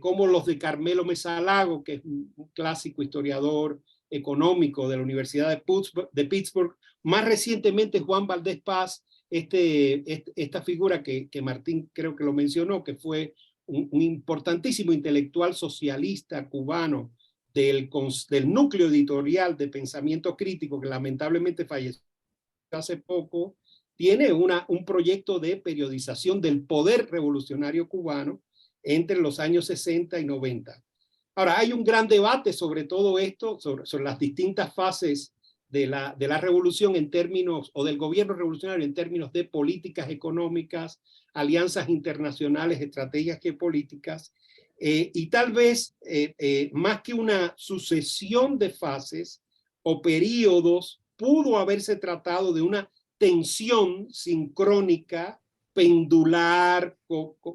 como los de Carmelo Mesa Lago, que es un clásico historiador económico de la Universidad de Pittsburgh. Más recientemente Juan Valdés Paz, esta figura que Martín creo que lo mencionó, que fue un importantísimo intelectual socialista cubano del núcleo editorial de Pensamiento Crítico, que lamentablemente falleció hace poco, tiene un proyecto de periodización del poder revolucionario cubano entre los años 60 y 90. Ahora, hay un gran debate sobre todo esto, sobre las distintas fases de la revolución en términos, o del gobierno revolucionario en términos de políticas económicas, alianzas internacionales, estrategias geopolíticas, y tal vez más que una sucesión de fases o periodos, pudo haberse tratado de una tensión sincrónica, pendular,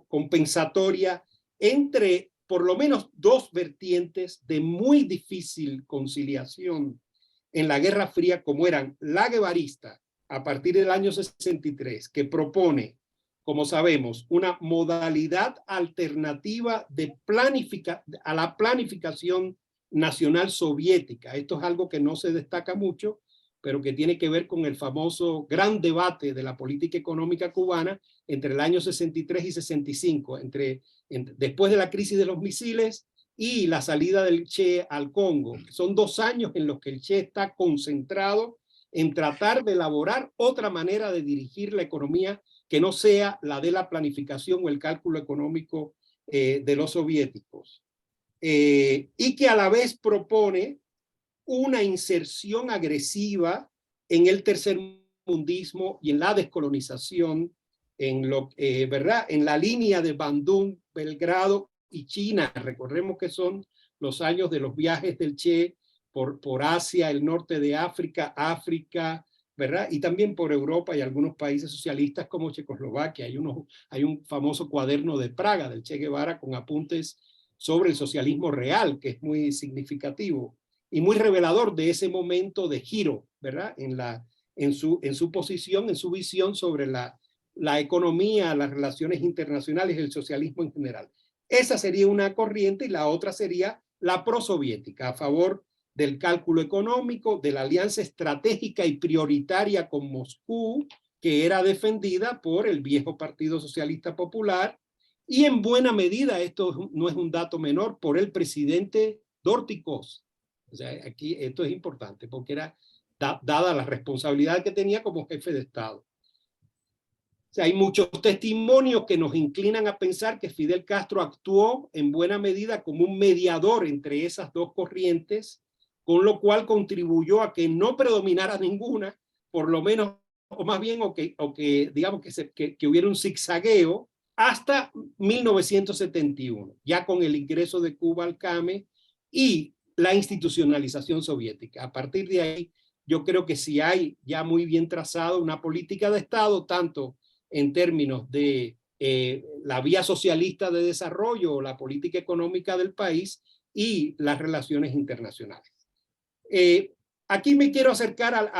compensatoria, entre por lo menos dos vertientes de muy difícil conciliación en la Guerra Fría, como eran la guevarista, a partir del año 63, que propone, como sabemos, una modalidad alternativa a la planificación nacional soviética. Esto es algo que no se destaca mucho, pero que tiene que ver con el famoso gran debate de la política económica cubana entre el año 63 y 65, después de la crisis de los misiles y la salida del Che al Congo. Son 2 años en los que el Che está concentrado en tratar de elaborar otra manera de dirigir la economía que no sea la de la planificación o el cálculo económico de los soviéticos, y que a la vez propone una inserción agresiva en el tercermundismo y en la descolonización, ¿verdad? En la línea de Bandung, Belgrado y China. Recordemos que son los años de los viajes del Che por Asia, el norte de África, ¿verdad? Y también por Europa y algunos países socialistas como Checoslovaquia. Hay un famoso cuaderno de Praga del Che Guevara con apuntes sobre el socialismo real, que es muy significativo y muy revelador de ese momento de giro, ¿verdad? En su posición, en su visión sobre la economía, las relaciones internacionales y el socialismo en general. Esa sería una corriente, y la otra sería la prosoviética, a favor del cálculo económico, de la alianza estratégica y prioritaria con Moscú, que era defendida por el viejo Partido Socialista Popular, y en buena medida, esto no es un dato menor, por el presidente Dorticós. O sea, aquí esto es importante porque era dada la responsabilidad que tenía como jefe de Estado. O sea, hay muchos testimonios que nos inclinan a pensar que Fidel Castro actuó en buena medida como un mediador entre esas dos corrientes, con lo cual contribuyó a que no predominara ninguna, por lo menos, o más bien, o que digamos que hubiera un zigzagueo hasta 1971, ya con el ingreso de Cuba al CAME y la institucionalización soviética. A partir de ahí, yo creo que sí hay ya muy bien trazado una política de Estado, tanto en términos de la vía socialista de desarrollo o la política económica del país y las relaciones internacionales. Aquí me quiero acercar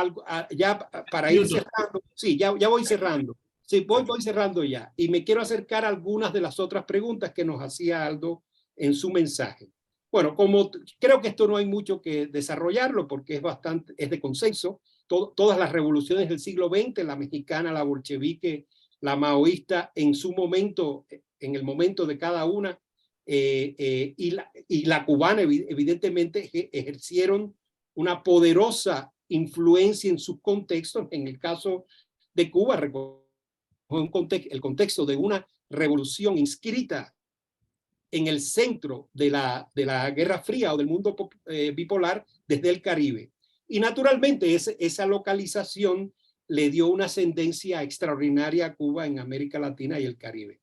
ya para ir cerrando. Sí, ya voy cerrando. Sí, voy cerrando ya. Y me quiero acercar a algunas de las otras preguntas que nos hacía Aldo en su mensaje. Bueno, como creo que esto no hay mucho que desarrollarlo porque es de consenso. Todas las revoluciones del siglo XX, la mexicana, la bolchevique, la maoísta, en su momento, en el momento de cada una, y la cubana, evidentemente, ejercieron una poderosa influencia en sus contextos. En el caso de Cuba, el contexto de una revolución inscrita en el centro de la Guerra Fría o del mundo bipolar desde el Caribe. Y naturalmente esa localización le dio una ascendencia extraordinaria a Cuba en América Latina y el Caribe.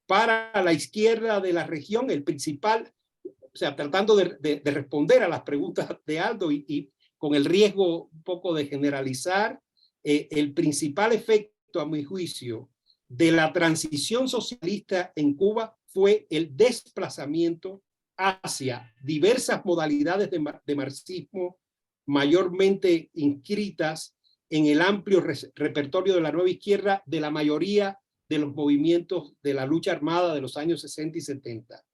Para la izquierda de la región, el principal, o sea, tratando de responder a las preguntas de Aldo y con el riesgo un poco de generalizar, el principal efecto, a mi juicio, de la transición socialista en Cuba fue el desplazamiento hacia diversas modalidades de marxismo, mayormente inscritas en el amplio repertorio de la nueva izquierda de la mayoría de los movimientos de la lucha armada de los años 60 y 70.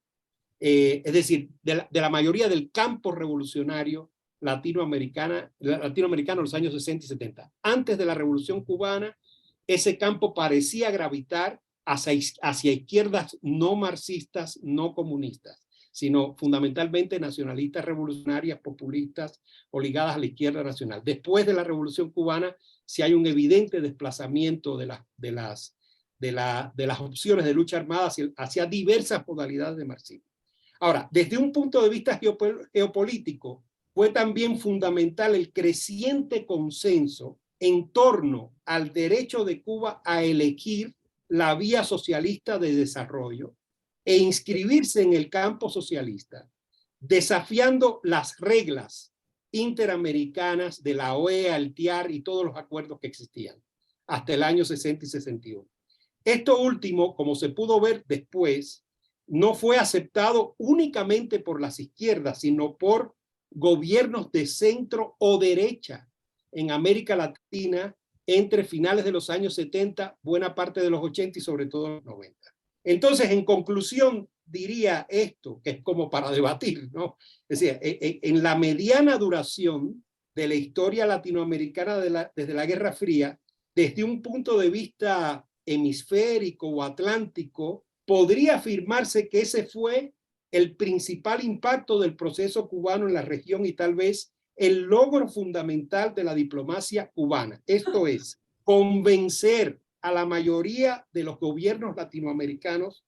Es decir, de la mayoría del campo revolucionario latinoamericano en los años 60 y 70. Antes de la Revolución Cubana, ese campo parecía gravitar hacia izquierdas no marxistas, no comunistas, sino fundamentalmente nacionalistas, revolucionarias, populistas o ligadas a la izquierda nacional. Después de la Revolución Cubana, sí hay un evidente desplazamiento de las opciones de lucha armada hacia diversas modalidades de marxismo. Ahora, desde un punto de vista geopolítico, fue también fundamental el creciente consenso en torno al derecho de Cuba a elegir la vía socialista de desarrollo e inscribirse en el campo socialista, desafiando las reglas interamericanas de la OEA, el TIAR y todos los acuerdos que existían hasta el año 60 y 61. Esto último, como se pudo ver después, no fue aceptado únicamente por las izquierdas, sino por gobiernos de centro o derecha en América Latina entre finales de los años 70, buena parte de los 80 y sobre todo los 90. Entonces, en conclusión, diría esto, que es como para debatir, ¿no? Es decir, en la mediana duración de la historia latinoamericana desde la Guerra Fría, desde un punto de vista hemisférico o atlántico, podría afirmarse que ese fue el principal impacto del proceso cubano en la región y tal vez el logro fundamental de la diplomacia cubana. Esto es, convencer a la mayoría de los gobiernos latinoamericanos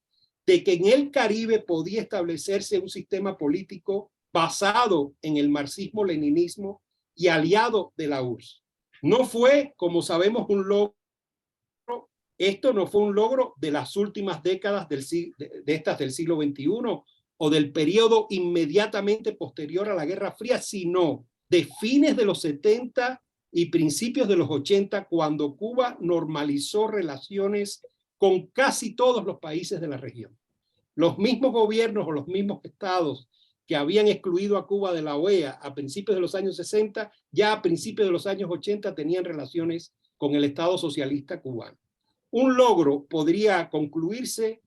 de que en el Caribe podía establecerse un sistema político basado en el marxismo-leninismo y aliado de la URSS. No fue, como sabemos, un logro. Esto no fue un logro de las últimas décadas de estas del siglo XXI o del periodo inmediatamente posterior a la Guerra Fría, sino de fines de los 70 y principios de los 80, cuando Cuba normalizó relaciones con casi todos los países de la región. Los mismos gobiernos o los mismos estados que habían excluido a Cuba de la OEA a principios de los años 60, ya a principios de los años 80 tenían relaciones con el Estado socialista cubano. Un logro podría concluirse,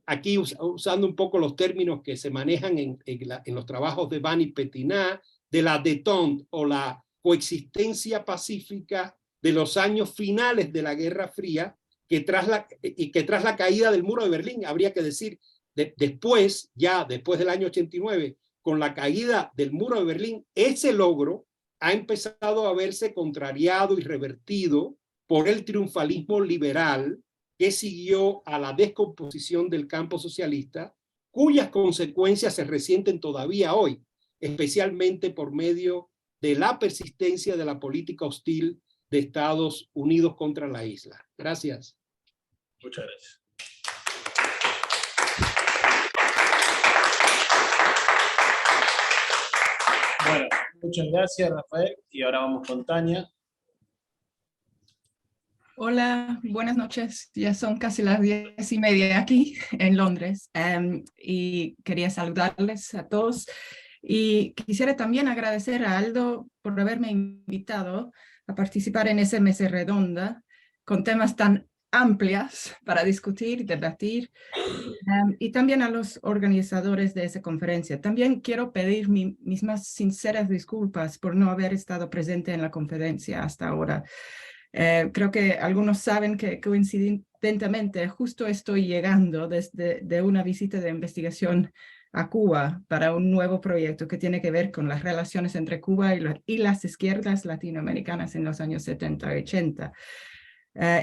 aquí usando un poco los términos que se manejan en los trabajos de Bani Petiná, de la détente o la coexistencia pacífica de los años finales de la Guerra Fría, que tras la caída del muro de Berlín, habría que decir, después del año 89, con la caída del muro de Berlín, ese logro ha empezado a verse contrariado y revertido por el triunfalismo liberal que siguió a la descomposición del campo socialista, cuyas consecuencias se resienten todavía hoy, especialmente por medio de la persistencia de la política hostil de Estados Unidos contra la isla. Gracias. Muchas gracias. Bueno, muchas gracias, Rafael. Y ahora vamos con Tania. Hola, buenas noches. Ya son casi las 10:30 aquí en Londres y quería saludarles a todos y quisiera también agradecer a Aldo por haberme invitado a participar en esa mesa redonda con temas tan amplios para discutir, debatir y también a los organizadores de esa conferencia. También quiero pedir mis más sinceras disculpas por no haber estado presente en la conferencia hasta ahora. Creo que algunos saben que coincidentemente justo estoy llegando de una visita de investigación a Cuba para un nuevo proyecto que tiene que ver con las relaciones entre Cuba y las izquierdas latinoamericanas en los años 70 y 80.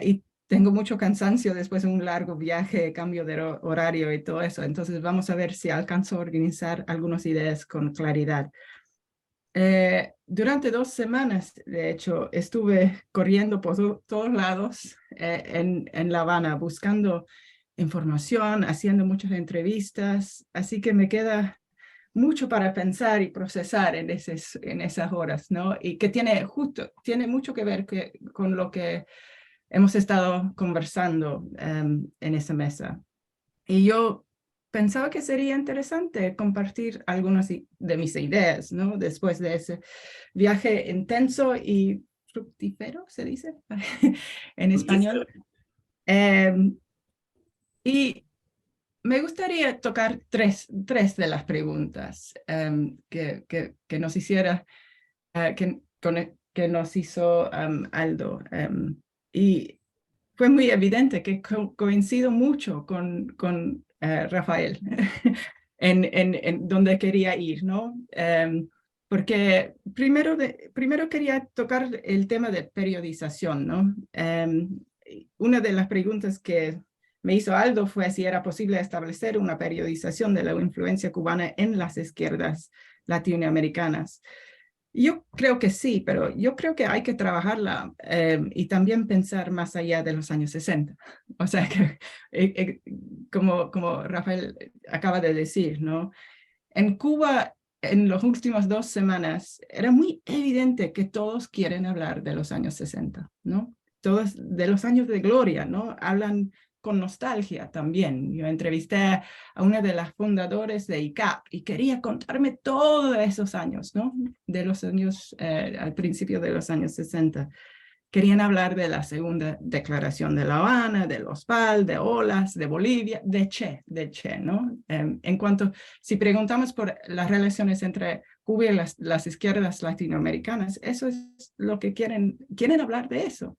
Y tengo mucho cansancio después de un largo viaje, cambio de horario y todo eso. Entonces vamos a ver si alcanzo a organizar algunas ideas con claridad. Durante 2 semanas, de hecho, estuve corriendo por todos lados en La Habana, buscando información, haciendo muchas entrevistas, así que me queda mucho para pensar y procesar en esas horas, ¿no? Y que tiene mucho que ver con lo que hemos estado conversando en esa mesa. Y yo pensaba que sería interesante compartir algunas de mis ideas, ¿no? Después de ese viaje intenso y fructífero, se dice en español. Y me gustaría tocar tres de las preguntas que nos hiciera, que nos hizo Aldo. Y fue muy evidente que coincido mucho con Rafael en donde quería ir, ¿no? Porque primero quería tocar el tema de periodización, ¿no? Una de las preguntas que me hizo Aldo fue si era posible establecer una periodización de la influencia cubana en las izquierdas latinoamericanas. Yo creo que sí, pero yo creo que hay que trabajarla y también pensar más allá de los años 60. O sea, que, como Rafael acaba de decir, ¿no? En Cuba, en las últimas 2 semanas, era muy evidente que todos quieren hablar de los años 60, ¿no? Todos de los años de gloria, ¿no? Hablan con nostalgia también. Yo entrevisté a una de las fundadoras de ICAP y quería contarme todos esos años, ¿no? De los años, al principio de los años 60. Querían hablar de la segunda declaración de La Habana, de los PAL, de Olas, de Bolivia, de Che, ¿no? En cuanto, si preguntamos por las relaciones entre Cuba y las izquierdas latinoamericanas, eso es lo que quieren hablar de eso.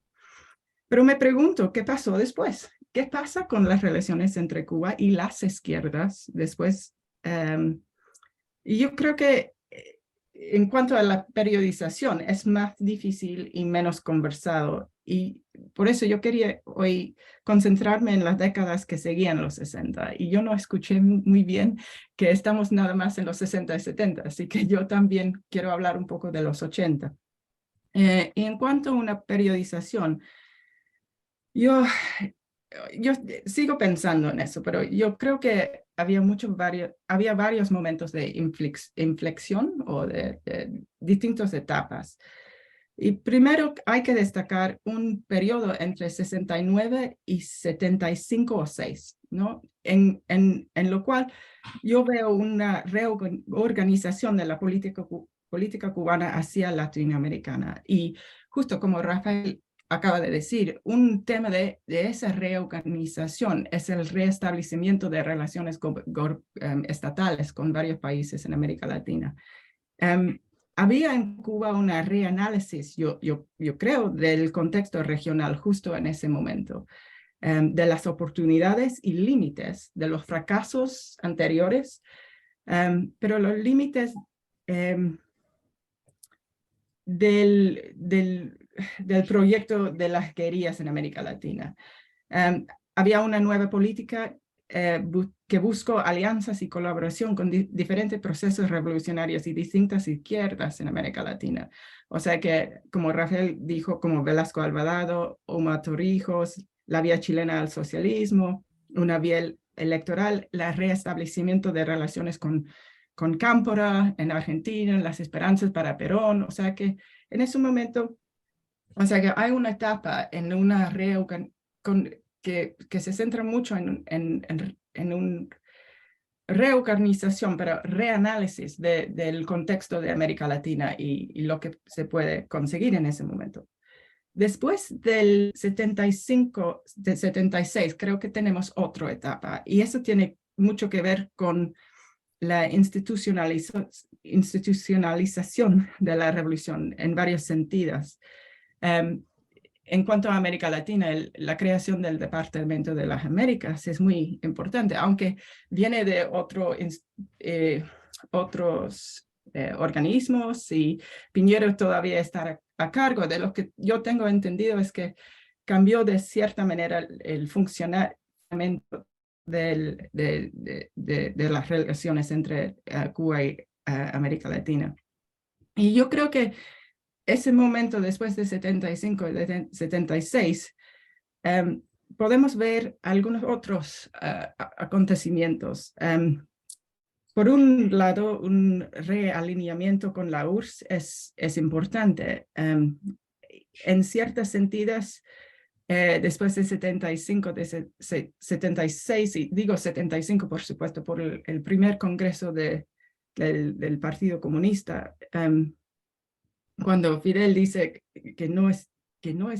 Pero me pregunto, ¿qué pasó después? ¿Qué pasa con las relaciones entre Cuba y las izquierdas después? Y yo creo que en cuanto a la periodización, es más difícil y menos conversado. Y por eso yo quería hoy concentrarme en las décadas que seguían los 60 y yo no escuché muy bien que estamos nada más en los 60 y 70, así que yo también quiero hablar un poco de los 80. Y en cuanto a una periodización, yo sigo pensando en eso, pero yo creo que había varios momentos de inflexión o de distintas etapas. Y primero hay que destacar un periodo entre 69 y 75 o 6, ¿no? En lo cual yo veo una reorganización de la política cubana hacia latinoamericana. Y justo como Rafael acaba de decir, un tema de esa reorganización es el restablecimiento de relaciones estatales con varios países en América Latina. Había en Cuba una reanálisis, yo creo, del contexto regional justo en ese momento, de las oportunidades y límites de los fracasos anteriores, pero los límites del proyecto de las guerrillas en América Latina. Había una nueva política que buscó alianzas y colaboración con diferentes procesos revolucionarios y distintas izquierdas en América Latina. O sea que, como Rafael dijo, como Velasco Alvarado, Omar Torrijos, la vía chilena al socialismo, una vía electoral, el restablecimiento de relaciones con Cámpora en Argentina, las esperanzas para Perón. O sea que en ese momento, o sea que hay una etapa en una que se centra mucho en una reorganización, pero reanálisis del contexto de América Latina y lo que se puede conseguir en ese momento. Después del 76, creo que tenemos otra etapa, y eso tiene mucho que ver con la institucionalización de la revolución en varios sentidos. En cuanto a América Latina, la creación del Departamento de las Américas es muy importante, aunque viene de otros organismos, y Piñero todavía está a cargo. De lo que yo tengo entendido es que cambió de cierta manera el funcionamiento de las relaciones entre Cuba y América Latina. Y yo creo que ese momento después de 75 y de 76, podemos ver algunos otros acontecimientos. Por un lado, un realineamiento con la URSS es importante. En ciertos sentidos, después de 75, de 76, y digo 75 por supuesto, por el primer congreso del Partido Comunista, cuando Fidel dice que no es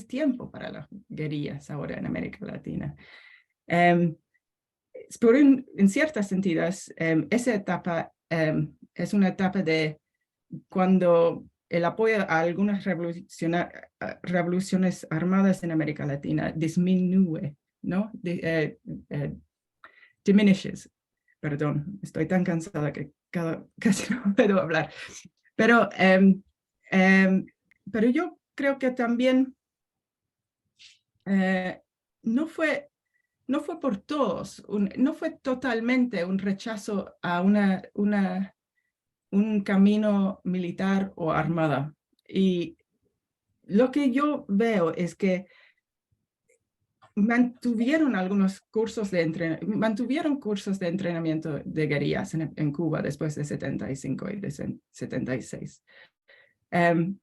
tiempo para las guerrillas ahora en América Latina. En ciertos sentidos, esa etapa es una etapa de cuando el apoyo a algunas revoluciones armadas en América Latina disminuye, ¿no? Diminishes. Perdón, estoy tan cansada que casi no puedo hablar. Pero yo creo que también no fue por todos, no fue totalmente un rechazo a un camino militar o armada. Y lo que yo veo es que mantuvieron cursos de entrenamiento de guerrillas en Cuba después de 75 y de 76.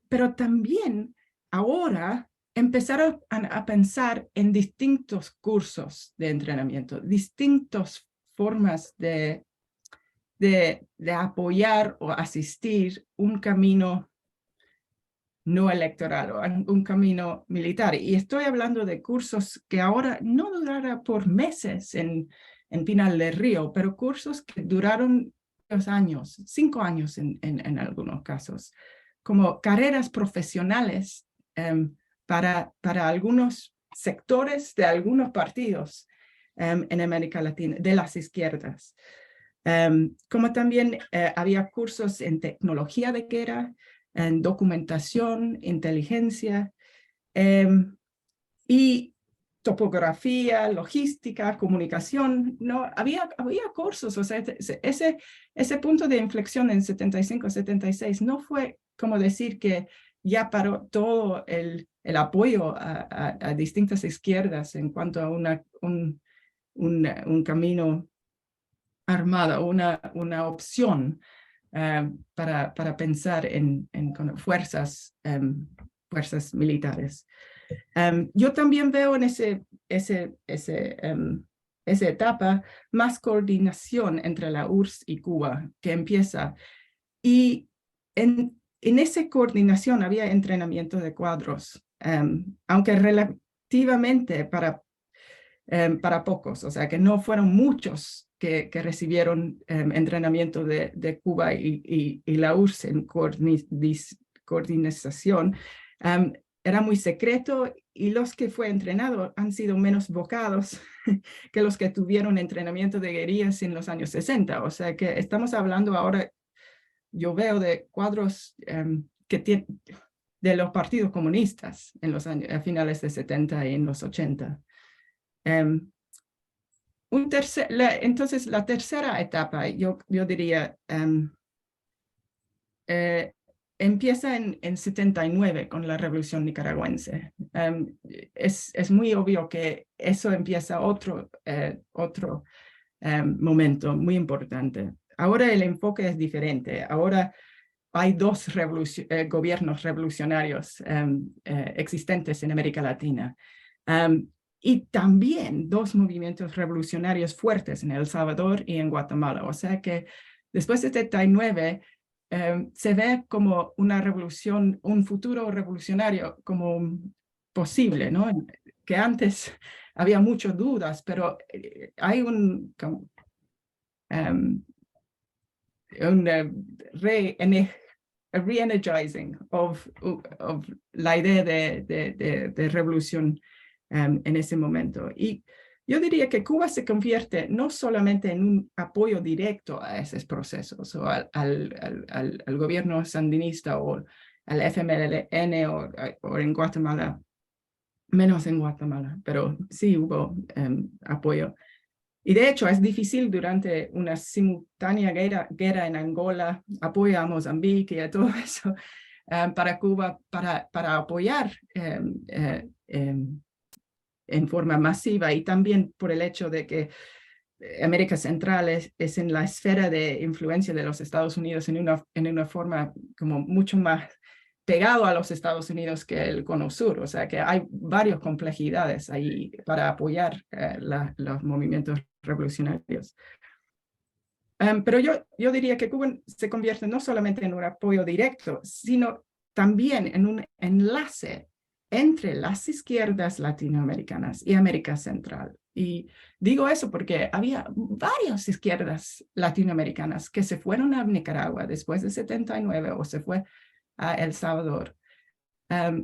Pero también ahora empezaron a pensar en distintos cursos de entrenamiento, distintas formas de apoyar o asistir un camino no electoral o un camino militar. Y estoy hablando de cursos que ahora no durarán por meses en Pinar del Río, pero cursos que duraron 5 años en algunos casos, como carreras profesionales para algunos sectores de algunos partidos en América Latina, de las izquierdas. Como también había cursos en tecnología de guerra, en documentación, inteligencia, Y topografía, logística, comunicación, no, había cursos, o sea, ese punto de inflexión en 75, 76 no fue como decir que ya paró todo el apoyo a distintas izquierdas en cuanto a un camino armado, una opción para pensar en fuerzas militares. Yo también veo en esa etapa más coordinación entre la URSS y Cuba que empieza. Y en esa coordinación había entrenamiento de cuadros, aunque relativamente para pocos, o sea que no fueron muchos que recibieron entrenamiento de Cuba y la URSS en coordinación. Era muy secreto y los que fue entrenado han sido menos vocados que los que tuvieron entrenamiento de guerrillas en los años 60. O sea que estamos hablando ahora, yo veo de cuadros de los partidos comunistas en los años, a finales de 70 y en los 80. Entonces, la tercera etapa, yo diría, empieza en 79 con la Revolución Nicaragüense. Es muy obvio que eso empieza otro momento muy importante. Ahora el enfoque es diferente. Ahora hay dos gobiernos revolucionarios existentes en América Latina. Y también dos movimientos revolucionarios fuertes en El Salvador y en Guatemala. O sea que después de 79 se ve como una revolución, un futuro revolucionario como posible, ¿no? Que antes había muchas dudas, pero hay un re-energizing of la idea de revolución en ese momento. Y yo diría que Cuba se convierte no solamente en un apoyo directo a esos procesos, o al gobierno sandinista o al FMLN o en Guatemala, menos en Guatemala, pero sí hubo apoyo. Y de hecho es difícil durante una simultánea guerra en Angola, apoyo a Mozambique y a todo eso para Cuba, para apoyar en forma masiva, y también por el hecho de que América Central es en la esfera de influencia de los Estados Unidos en una forma como mucho más pegado a los Estados Unidos que el Cono Sur, o sea que hay varias complejidades ahí para apoyar los movimientos revolucionarios. Pero yo diría que Cuba se convierte no solamente en un apoyo directo, sino también en un enlace entre las izquierdas latinoamericanas y América Central. Y digo eso porque había varias izquierdas latinoamericanas que se fueron a Nicaragua después de 79 o se fue a El Salvador.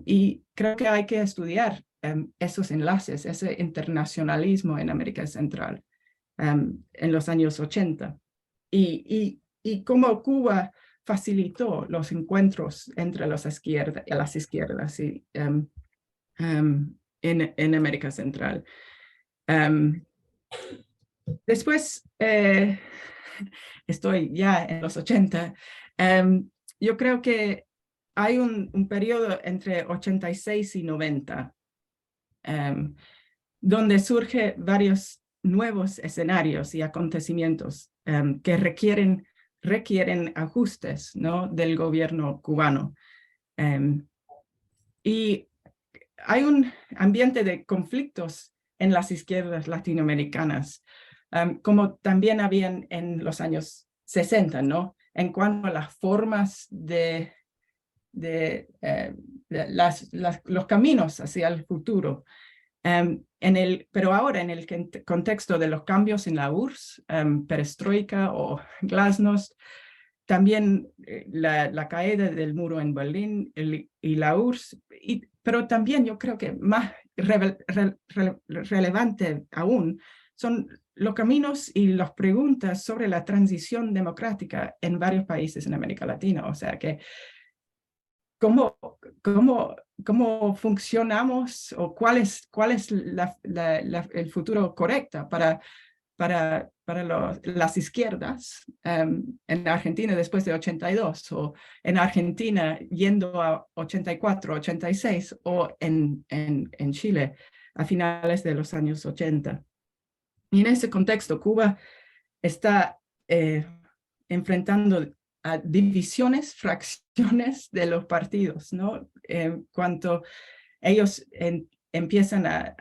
Y creo que hay que estudiar esos enlaces, ese internacionalismo en América Central en los años 80. Y cómo Cuba facilitó los encuentros entre las izquierdas y, en América Central. Después, estoy ya en los 80, yo creo que hay un periodo entre 86 y 90, donde surgen varios nuevos escenarios y acontecimientos que requieren ajustes, ¿no?, del gobierno cubano. Y hay un ambiente de conflictos en las izquierdas latinoamericanas, como también habían en los años 60, ¿no?, en cuanto a las formas de los caminos hacia el futuro. Pero ahora en el contexto de los cambios en la URSS, perestroika o glasnost, también la caída del muro en Berlín y la URSS, pero también yo creo que más relevante aún son los caminos y las preguntas sobre la transición democrática en varios países en América Latina. O sea que cómo funcionamos o cuál es el futuro correcto para las izquierdas en Argentina después de 82, o en Argentina yendo a 84, 86, o en Chile a finales de los años 80. Y en ese contexto, Cuba está enfrentando a divisiones, fracciones de los partidos, ¿no? Cuanto ellos empiezan a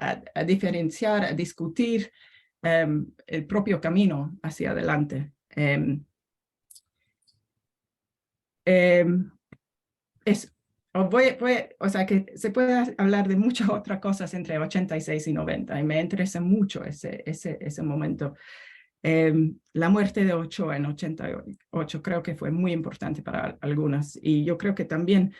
diferenciar, a discutir el propio camino hacia adelante. O sea que se puede hablar de muchas otras cosas entre 86 y 90, y me interesa mucho ese momento. La muerte de Ochoa en 88 creo que fue muy importante para algunas, y yo creo que también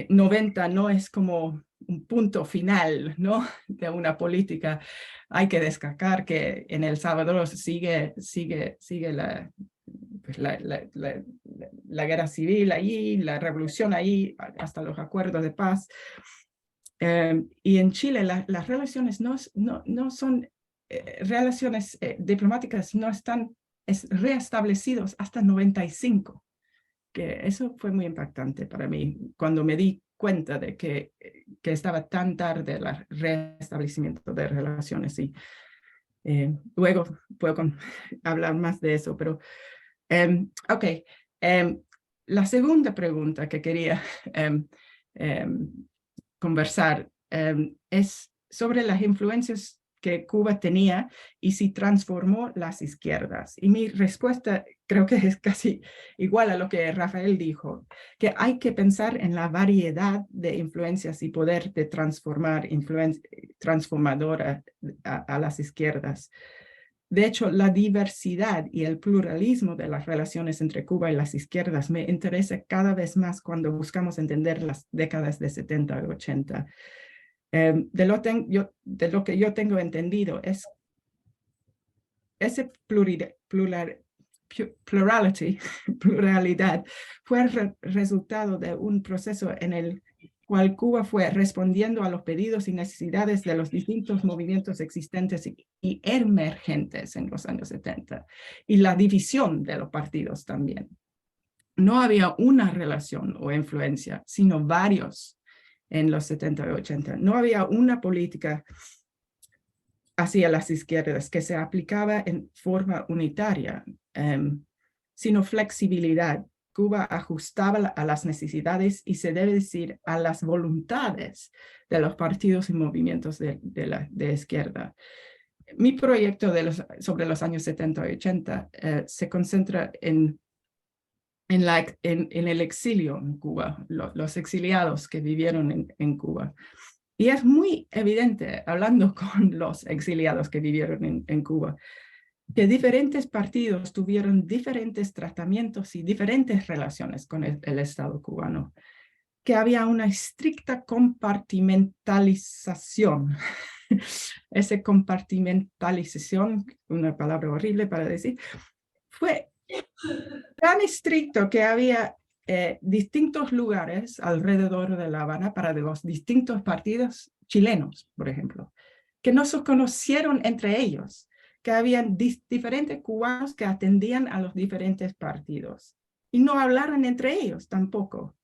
90 no es como un punto final, ¿no?, de una política. Hay que destacar que en El Salvador sigue la guerra civil allí, la revolución allí, hasta los acuerdos de paz. Y en Chile las relaciones no son relaciones diplomáticas, no están reestablecidos hasta 95, que eso fue muy impactante para mí cuando me di cuenta de que estaba tan tarde el restablecimiento de relaciones. Y luego puedo hablar más de eso, pero ok. La segunda pregunta que quería conversar es sobre las influencias que Cuba tenía y si transformó las izquierdas. Y mi respuesta creo que es casi igual a lo que Rafael dijo, que hay que pensar en la variedad de influencias y poder de transformar transformadora a las izquierdas. De hecho, la diversidad y el pluralismo de las relaciones entre Cuba y las izquierdas me interesa cada vez más cuando buscamos entender las décadas de 70 y 80. De lo que yo tengo entendido es ese pluralidad fue el resultado de un proceso en el cual Cuba fue respondiendo a los pedidos y necesidades de los distintos movimientos existentes y emergentes en los años 70, y la división de los partidos también. No había una relación o influencia, sino varios en los 70 y 80. No había una política hacia las izquierdas que se aplicaba en forma unitaria, sino flexibilidad. Cuba ajustaba a las necesidades y se debe decir a las voluntades de los partidos y movimientos de izquierda. Mi proyecto sobre los años 70 y 80 se concentra en el exilio en Cuba, los exiliados que vivieron en Cuba. Y es muy evidente, hablando con los exiliados que vivieron en Cuba, que diferentes partidos tuvieron diferentes tratamientos y diferentes relaciones con el Estado cubano, que había una estricta compartimentalización. Esa compartimentalización, una palabra horrible para decir, fue tan estricto que había distintos lugares alrededor de La Habana para los distintos partidos chilenos, por ejemplo, que no se conocieron entre ellos, que habían diferentes cubanos que atendían a los diferentes partidos y no hablaron entre ellos tampoco.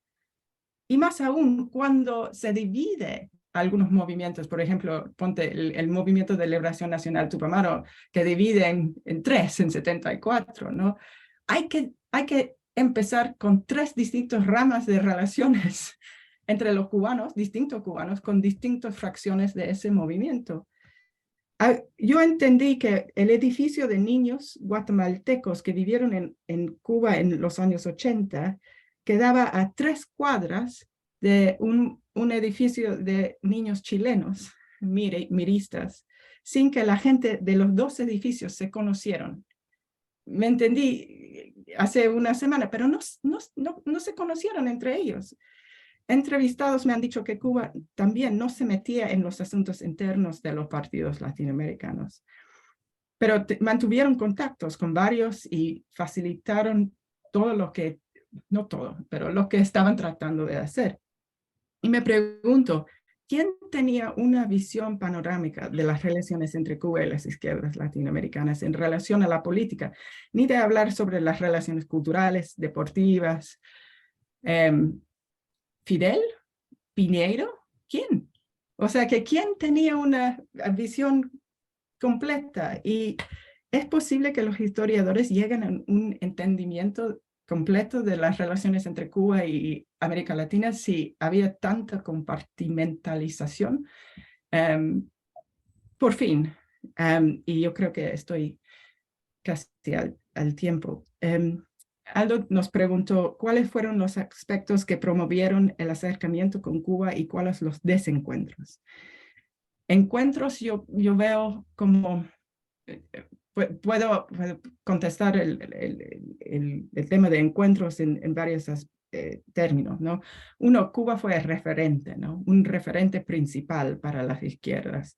Y más aún, cuando se divide algunos movimientos, por ejemplo, ponte el Movimiento de Liberación Nacional Tupamaro, que divide en tres en 74, ¿no? Hay que empezar con tres distintas ramas de relaciones entre los cubanos, distintos cubanos, con distintas fracciones de ese movimiento. Yo entendí que el edificio de niños guatemaltecos que vivieron en Cuba en los años 80 quedaba a 3 cuadras de un edificio de niños chilenos, miristas, sin que la gente de los 2 edificios se conocieron. Me entendí hace una semana, pero no se conocieron entre ellos. Entrevistados me han dicho que Cuba también no se metía en los asuntos internos de los partidos latinoamericanos, pero mantuvieron contactos con varios y facilitaron todo lo que no todo, pero lo que estaban tratando de hacer. Y me pregunto, ¿quién tenía una visión panorámica de las relaciones entre Cuba y las izquierdas latinoamericanas en relación a la política? Ni de hablar sobre las relaciones culturales, deportivas. ¿Fidel? ¿Piñeiro? ¿Quién? O sea, que ¿quién tenía una visión completa? Y es posible que los historiadores lleguen a un entendimiento completo de las relaciones entre Cuba y América Latina si había tanta compartimentalización. Por fin, y yo creo que estoy casi al tiempo. Aldo nos preguntó cuáles fueron los aspectos que promovieron el acercamiento con Cuba y cuáles los desencuentros. Encuentros yo veo como... Puedo contestar el tema de encuentros en varios términos, ¿no? Uno, Cuba fue el referente, ¿no? Un referente principal para las izquierdas.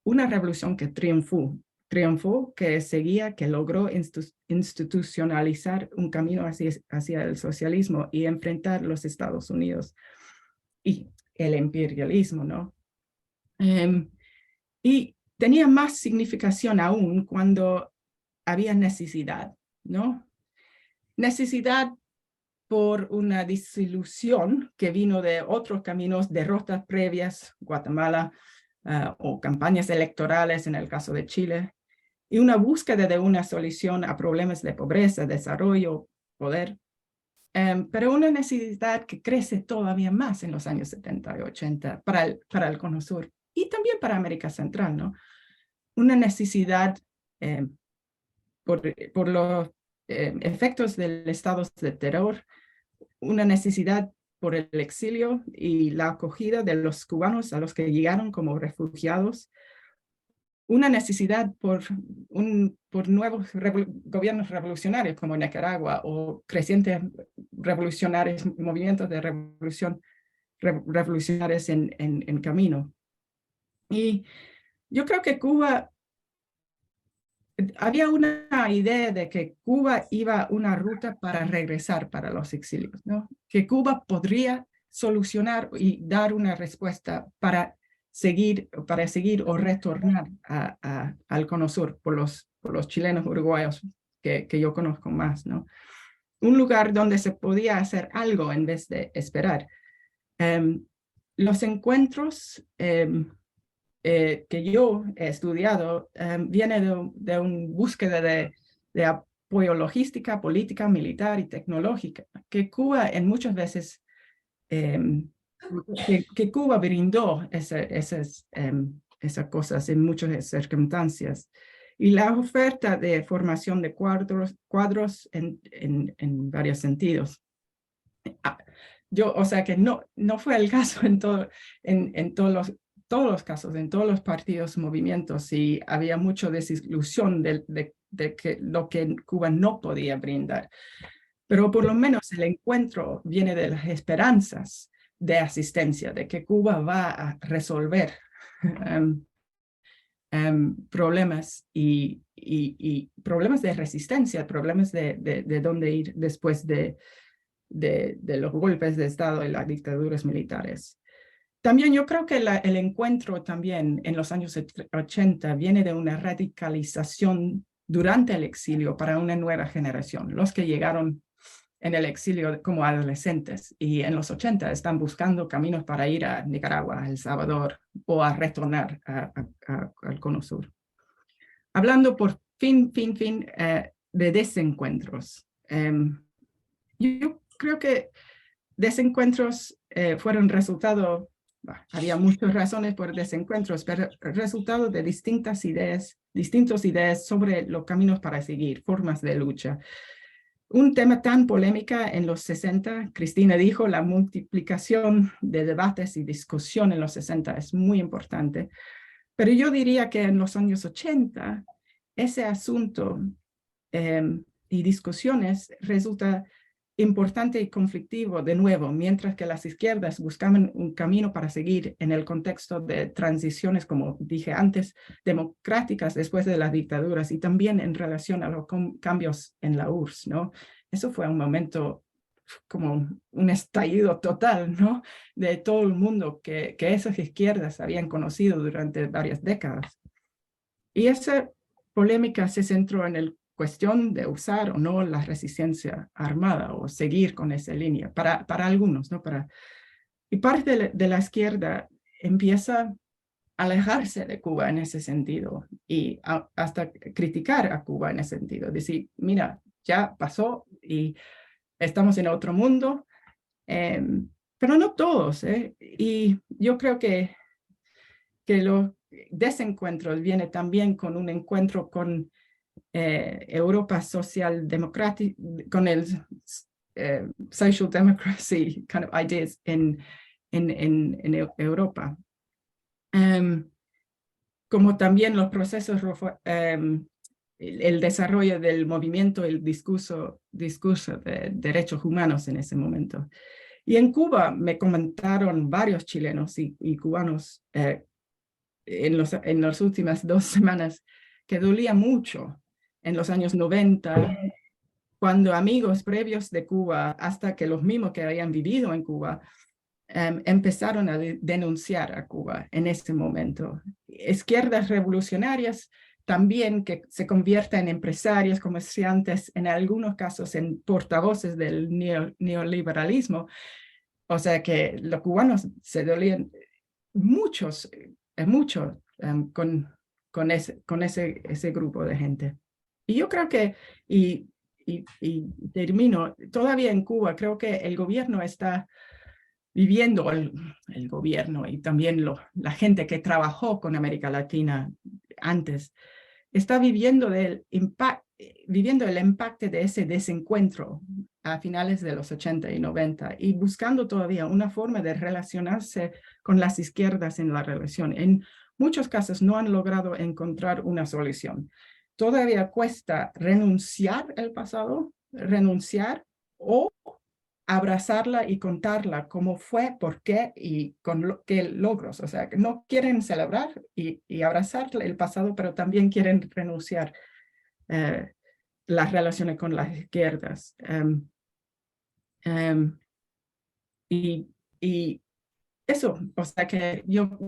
Una revolución que triunfó, que seguía, que logró institucionalizar un camino hacia el socialismo y enfrentar los Estados Unidos y el imperialismo, ¿no? Y tenía más significación aún cuando había necesidad, ¿no? Necesidad por una desilusión que vino de otros caminos, derrotas previas, Guatemala, o campañas electorales en el caso de Chile, y una búsqueda de una solución a problemas de pobreza, desarrollo, poder, pero una necesidad que crece todavía más en los años 70 y 80 para el Cono Sur y también para América Central, ¿no? Una necesidad por los efectos del estado de terror, una necesidad por el exilio y la acogida de los cubanos a los que llegaron como refugiados, una necesidad por nuevos gobiernos revolucionarios como Nicaragua o crecientes revolucionarios, movimientos de revolucionarios en camino. Y yo creo que Cuba, había una idea de que Cuba iba una ruta para regresar para los exilios, ¿no? Que Cuba podría solucionar y dar una respuesta para seguir o retornar al Cono Sur por los chilenos uruguayos que yo conozco más, ¿no? Un lugar donde se podía hacer algo en vez de esperar. Los encuentros que yo he estudiado viene de una búsqueda de apoyo logística, política, militar y tecnológica, que Cuba en muchas veces, que Cuba brindó esas cosas en muchas circunstancias. Y la oferta de formación de cuadros en varios sentidos. O sea que no fue el caso en todos los casos, en todos los partidos, movimientos, y había mucha desilusión de que lo que Cuba no podía brindar. Pero por lo menos el encuentro viene de las esperanzas de asistencia, de que Cuba va a resolver problemas y problemas de resistencia, problemas de dónde ir después de los golpes de Estado y las dictaduras militares. También yo creo que el encuentro también en los años 80 viene de una radicalización durante el exilio para una nueva generación. Los que llegaron en el exilio como adolescentes y en los 80 están buscando caminos para ir a Nicaragua, a El Salvador o a retornar al Cono Sur. Hablando por fin de desencuentros. Yo creo que desencuentros fueron resultado, había muchas razones por desencuentros, pero resultado de distintas ideas sobre los caminos para seguir, formas de lucha. Un tema tan polémica en los 60, Cristina dijo, la multiplicación de debates y discusión en los 60 es muy importante, pero yo diría que en los años 80, ese asunto y discusiones resulta importante y conflictivo de nuevo, mientras que las izquierdas buscaban un camino para seguir en el contexto de transiciones, como dije antes, democráticas después de las dictaduras y también en relación a los cambios en la URSS, ¿no? Eso fue un momento como un estallido total, ¿no? De todo el mundo que esas izquierdas habían conocido durante varias décadas. Y esa polémica se centró en la cuestión de usar o no la resistencia armada o seguir con esa línea, para algunos, ¿no? Y parte de la izquierda empieza a alejarse de Cuba en ese sentido y hasta criticar a Cuba en ese sentido, decir, mira, ya pasó y estamos en otro mundo, pero no todos, ¿eh? Y yo creo que los desencuentros viene también con un encuentro con Europa social democrática, con el social democracy kind of ideas en Europa. Como también los procesos, el desarrollo del movimiento, el discurso de derechos humanos en ese momento. Y en Cuba me comentaron varios chilenos y cubanos en las últimas 2 semanas que dolía mucho en los años 90, cuando amigos previos de Cuba, hasta que los mismos que habían vivido en Cuba, empezaron a denunciar a Cuba en ese momento. Izquierdas revolucionarias también que se convierten en empresarios, comerciantes, en algunos casos en portavoces del neoliberalismo. O sea que los cubanos se dolían mucho con ese grupo de gente. Y yo creo que, y termino, todavía en Cuba creo que el gobierno está viviendo, el gobierno y también la gente que trabajó con América Latina antes, está viviendo el impacto de ese desencuentro a finales de los 80 y 90 y buscando todavía una forma de relacionarse con las izquierdas en la relación. En muchos casos no han logrado encontrar una solución. Todavía cuesta renunciar al pasado, o abrazarla y contarla cómo fue, por qué y con qué logros. O sea, que no quieren celebrar y abrazar el pasado, pero también quieren renunciar las relaciones con las izquierdas. Y eso, o sea que yo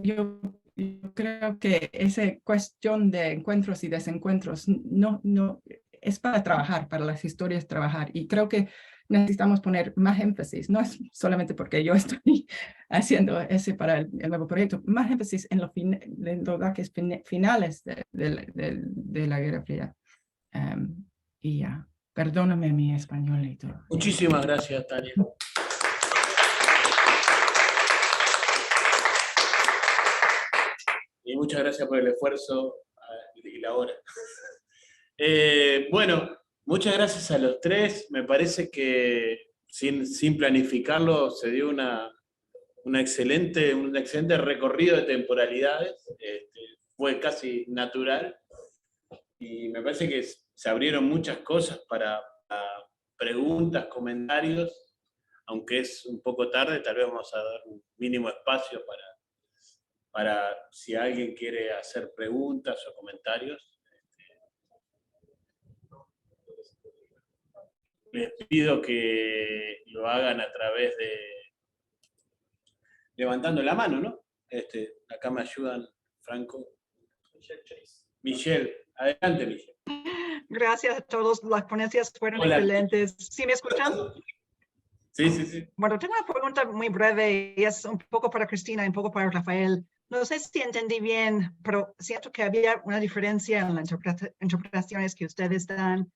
creo que esa cuestión de encuentros y desencuentros no es para trabajar, para las historias trabajar. Y creo que necesitamos poner más énfasis, no es solamente porque yo estoy haciendo ese para el nuevo proyecto, más énfasis en los datos finales de la Guerra Fría. Y ya, perdóname mi español y todo. Muchísimas gracias, Tania. Y muchas gracias por el esfuerzo y la hora. Bueno, muchas gracias a los tres. Me parece que sin planificarlo se dio un excelente recorrido de temporalidades. Fue casi natural. Y me parece que se abrieron muchas cosas para preguntas, comentarios. Aunque es un poco tarde, tal vez vamos a dar un mínimo espacio para si alguien quiere hacer preguntas o comentarios. Les pido que lo hagan a través de levantando la mano, ¿no? Acá me ayudan Franco. Michelle, adelante, Michelle. Gracias a todos, las ponencias fueron excelentes. ¿Sí me escuchan? Sí. Bueno, tengo una pregunta muy breve y es un poco para Cristina y un poco para Rafael. No sé si entendí bien, pero siento que había una diferencia en las interpretaciones que ustedes dan,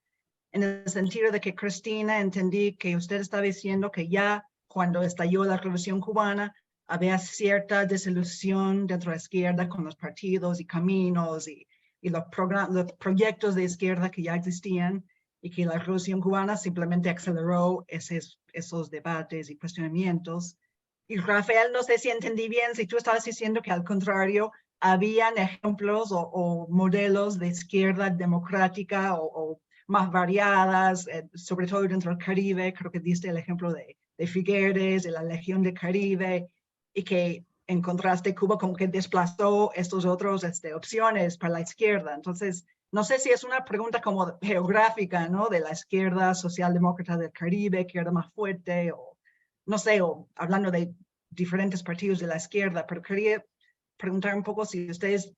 en el sentido de que Cristina, entendí que usted estaba diciendo que ya cuando estalló la Revolución Cubana había cierta desilusión dentro de la izquierda con los partidos y caminos y los proyectos de izquierda que ya existían, y que la Revolución Cubana simplemente aceleró esos debates y cuestionamientos. Y Rafael, no sé si entendí bien, si tú estabas diciendo que al contrario, habían ejemplos o modelos de izquierda democrática o más variadas, sobre todo dentro del Caribe. Creo que diste el ejemplo de Figueres, de la Legión del Caribe, y que en contraste Cuba como que desplazó estos otros opciones para la izquierda. Entonces, no sé si es una pregunta como geográfica, ¿no? De la izquierda socialdemócrata del Caribe, que era más fuerte, o no sé, o hablando de diferentes partidos de la izquierda, pero quería preguntar un poco si ustedes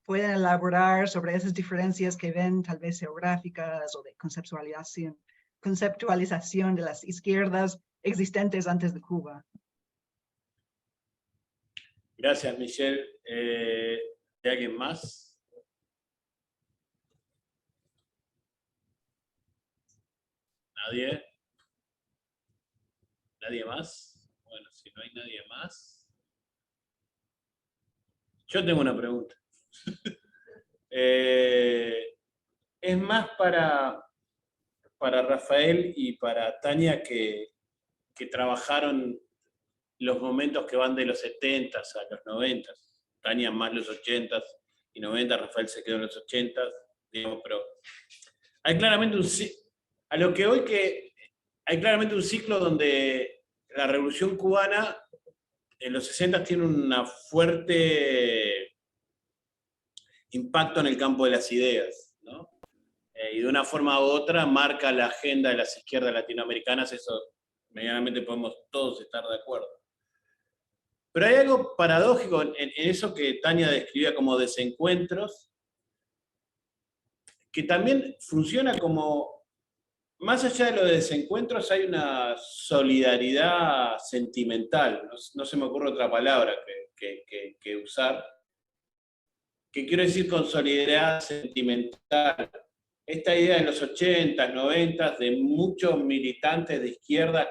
pueden elaborar sobre esas diferencias que ven, tal vez geográficas o de conceptualización de las izquierdas existentes antes de Cuba. Gracias, Michelle. ¿Hay alguien más? ¿Nadie? ¿Nadie más? Bueno, si no hay nadie más. Yo tengo una pregunta. Es más para Rafael y para Tania que trabajaron los momentos que van de los 70s a los 90s. Tania más los 80s y 90s, Rafael se quedó en los 80s, digamos, pero hay claramente a lo que hoy que hay claramente un ciclo donde la Revolución Cubana en los 60 tiene un fuerte impacto en el campo de las ideas, ¿no? Y de una forma u otra marca la agenda de las izquierdas latinoamericanas, eso medianamente podemos todos estar de acuerdo. Pero hay algo paradójico en eso que Tania describía como desencuentros, que también funciona como, más allá de los desencuentros, hay una solidaridad sentimental, no se me ocurre otra palabra que usar. ¿Qué quiero decir con solidaridad sentimental? Esta idea en los 80s, 90s de muchos militantes de izquierda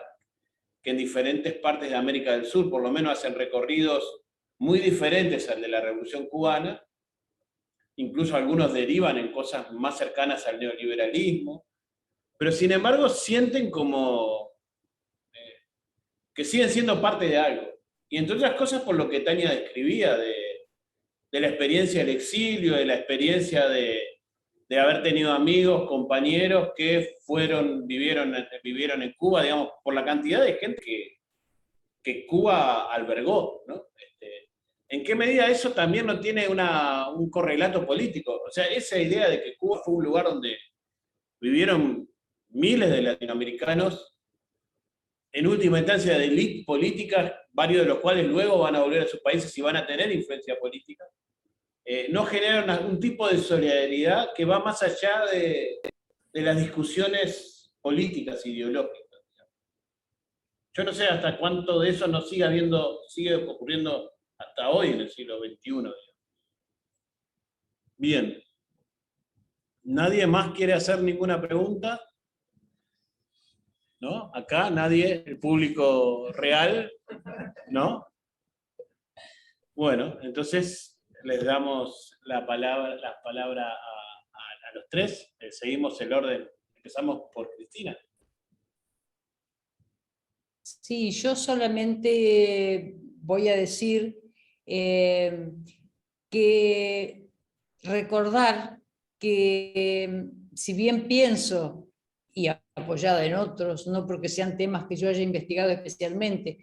que en diferentes partes de América del Sur, por lo menos hacen recorridos muy diferentes al de la Revolución Cubana, incluso algunos derivan en cosas más cercanas al neoliberalismo, pero sin embargo sienten como que siguen siendo parte de algo. Y entre otras cosas por lo que Tania describía, de la experiencia del exilio, de la experiencia de haber tenido amigos, compañeros que vivieron en Cuba, digamos, por la cantidad de gente que Cuba albergó, ¿no? ¿En qué medida eso también no tiene un correlato político? O sea, esa idea de que Cuba fue un lugar donde vivieron miles de latinoamericanos, en última instancia de élite políticas, varios de los cuales luego van a volver a sus países y van a tener influencia política, no genera un tipo de solidaridad que va más allá de las discusiones políticas, ideológicas. Yo no sé hasta cuánto de eso nos sigue ocurriendo hasta hoy en el siglo XXI. Bien. ¿Nadie más quiere hacer ninguna pregunta? ¿No? Acá nadie, el público real, ¿no? Bueno, entonces les damos la palabra a los tres. Seguimos el orden. Empezamos por Cristina. Sí, yo solamente voy a decir que recordar que si bien pienso, y apoyada en otros, no porque sean temas que yo haya investigado especialmente,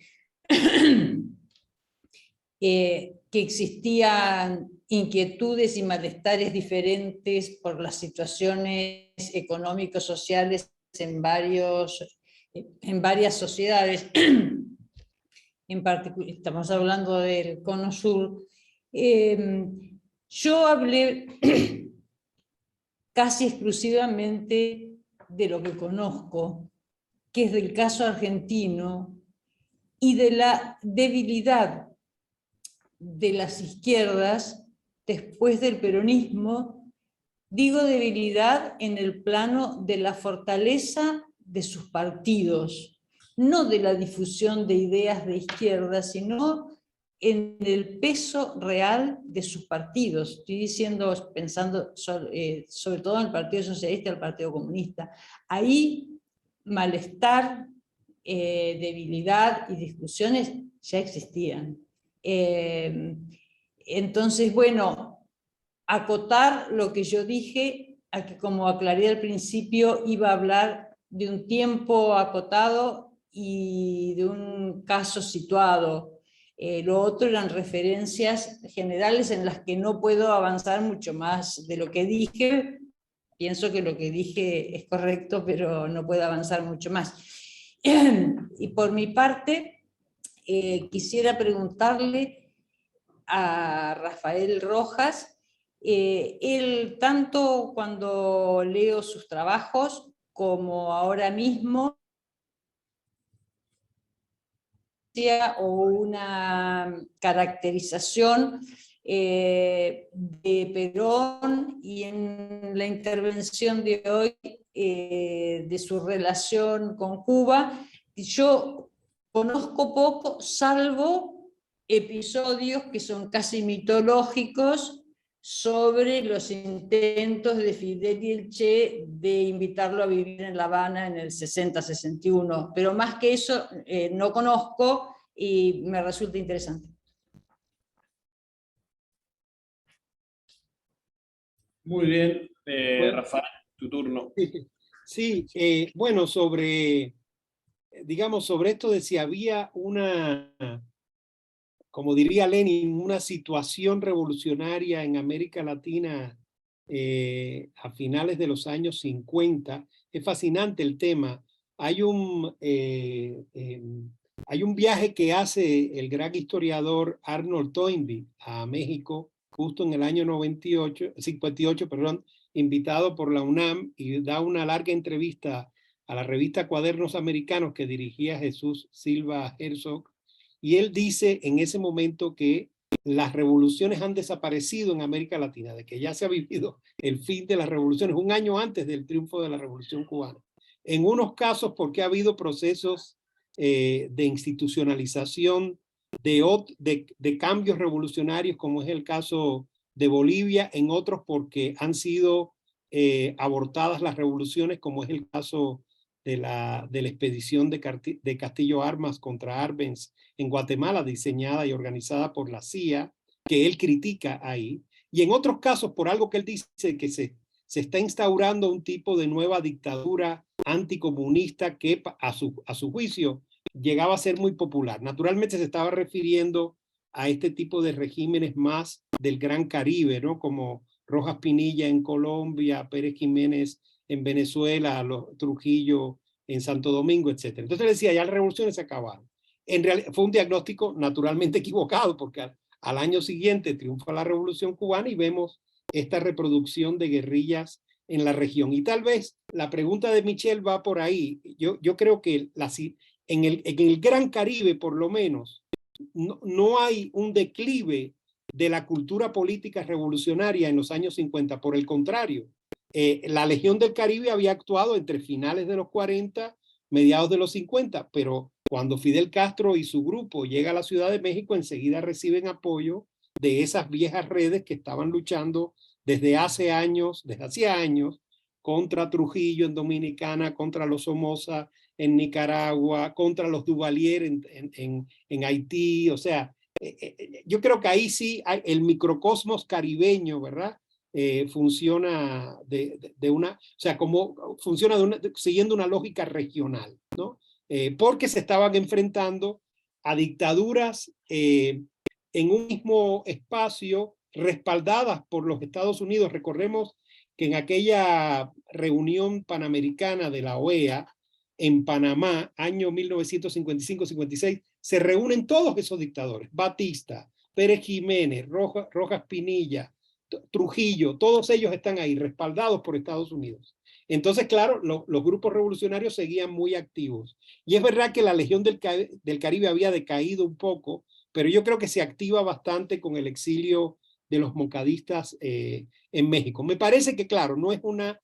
que existían inquietudes y malestares diferentes por las situaciones económicos, sociales en varias sociedades, en particular, estamos hablando del Cono Sur. Yo hablé casi exclusivamente de lo que conozco, que es del caso argentino y de la debilidad de las izquierdas después del peronismo. Digo debilidad en el plano de la fortaleza de sus partidos, no de la difusión de ideas de izquierda, sino en el peso real de sus partidos. Estoy diciendo, pensando sobre todo en el Partido Socialista y el Partido Comunista. Ahí malestar, debilidad y discusiones ya existían. Entonces, bueno, acotar lo que yo dije, a que como aclaré al principio, iba a hablar de un tiempo acotado y de un caso situado. Lo otro eran referencias generales en las que no puedo avanzar mucho más de lo que dije, pienso que lo que dije es correcto, pero no puedo avanzar mucho más. Y por mi parte, quisiera preguntarle a Rafael Rojas, él tanto cuando leo sus trabajos como ahora mismo, o una caracterización de Perón, y en la intervención de hoy de su relación con Cuba, yo conozco poco, salvo episodios que son casi mitológicos sobre los intentos de Fidel y el Che de invitarlo a vivir en La Habana en el 60-61, pero más que eso no conozco y me resulta interesante. Muy bien, Bueno. Rafael, tu turno. Sí, bueno, digamos, sobre esto de si había una, como diría Lenin, una situación revolucionaria en América Latina a finales de los años 50. Es fascinante el tema. Hay un viaje que hace el gran historiador Arnold Toynbee a México justo en el año 58, perdón, invitado por la UNAM, y da una larga entrevista a la revista Cuadernos Americanos que dirigía Jesús Silva Herzog. Y él dice en ese momento que las revoluciones han desaparecido en América Latina, de que ya se ha vivido el fin de las revoluciones un año antes del triunfo de la Revolución Cubana. En unos casos porque ha habido procesos de institucionalización de cambios revolucionarios, como es el caso de Bolivia, en otros porque han sido abortadas las revoluciones, como es el caso de la expedición de Castillo Armas contra Arbenz en Guatemala, diseñada y organizada por la CIA, que él critica ahí, y en otros casos por algo que él dice que se está instaurando un tipo de nueva dictadura anticomunista que a su juicio llegaba a ser muy popular. Naturalmente se estaba refiriendo a este tipo de regímenes más del Gran Caribe, ¿no? Como Rojas Pinilla en Colombia, Pérez Jiménez en Venezuela, Trujillo en Santo Domingo, etc. Entonces decía, ya las revoluciones se acabaron. En realidad fue un diagnóstico naturalmente equivocado, porque al año siguiente triunfa la Revolución Cubana y vemos esta reproducción de guerrillas en la región. Y tal vez la pregunta de Michelle va por ahí. Yo creo que en el Gran Caribe, por lo menos, no hay un declive de la cultura política revolucionaria en los años 50. Por el contrario, la Legión del Caribe había actuado entre finales de los 40, mediados de los 50, pero cuando Fidel Castro y su grupo llega a la Ciudad de México, enseguida reciben apoyo de esas viejas redes que estaban luchando desde hacía años, contra Trujillo en Dominicana, contra los Somoza en Nicaragua, contra los Duvalier en Haití. O sea, yo creo que ahí sí hay el microcosmos caribeño, ¿verdad? Funciona funciona siguiendo una lógica regional, ¿no? Porque se estaban enfrentando a dictaduras en un mismo espacio respaldadas por los Estados Unidos. Recordemos que en aquella reunión panamericana de la OEA en Panamá, año 1955-56, se reúnen todos esos dictadores: Batista, Pérez Jiménez, Rojas Pinilla, Trujillo, todos ellos están ahí respaldados por Estados Unidos. Entonces, claro, los grupos revolucionarios seguían muy activos. Y es verdad que la Legión del Caribe había decaído un poco, pero yo creo que se activa bastante con el exilio de los moncadistas en México. Me parece que, claro, no es una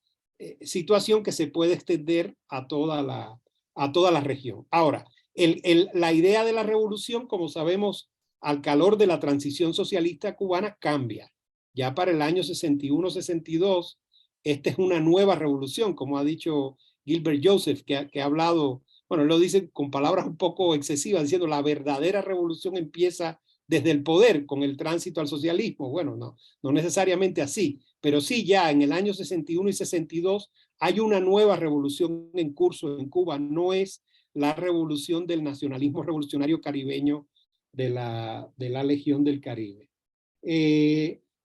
situación que se puede extender a toda la región. Ahora, la idea de la revolución, como sabemos, al calor de la transición socialista cubana, cambia. Ya para el año 61-62, esta es una nueva revolución, como ha dicho Gilbert Joseph, que ha hablado, bueno, lo dice con palabras un poco excesivas, diciendo la verdadera revolución empieza desde el poder, con el tránsito al socialismo. Bueno, no necesariamente así, pero sí, ya en el año 61 y 62 hay una nueva revolución en curso en Cuba. No es la revolución del nacionalismo revolucionario caribeño de la Legión del Caribe.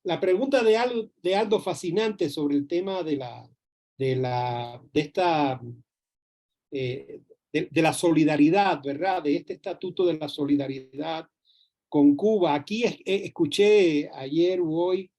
La pregunta de Aldo fascinante sobre el tema de de la solidaridad, ¿verdad? De este estatuto de la solidaridad con Cuba. Aquí escuché ayer u hoy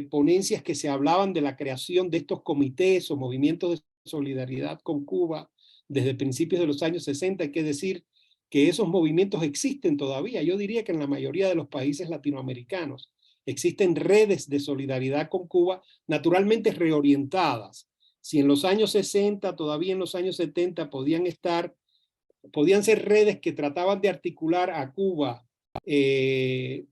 ponencias que se hablaban de la creación de estos comités o movimientos de solidaridad con Cuba desde principios de los años 60. Hay que decir que esos movimientos existen todavía. Yo diría que en la mayoría de los países latinoamericanos existen redes de solidaridad con Cuba, naturalmente reorientadas. Si en los años 60, todavía en los años 70 podían ser redes que trataban de articular a Cuba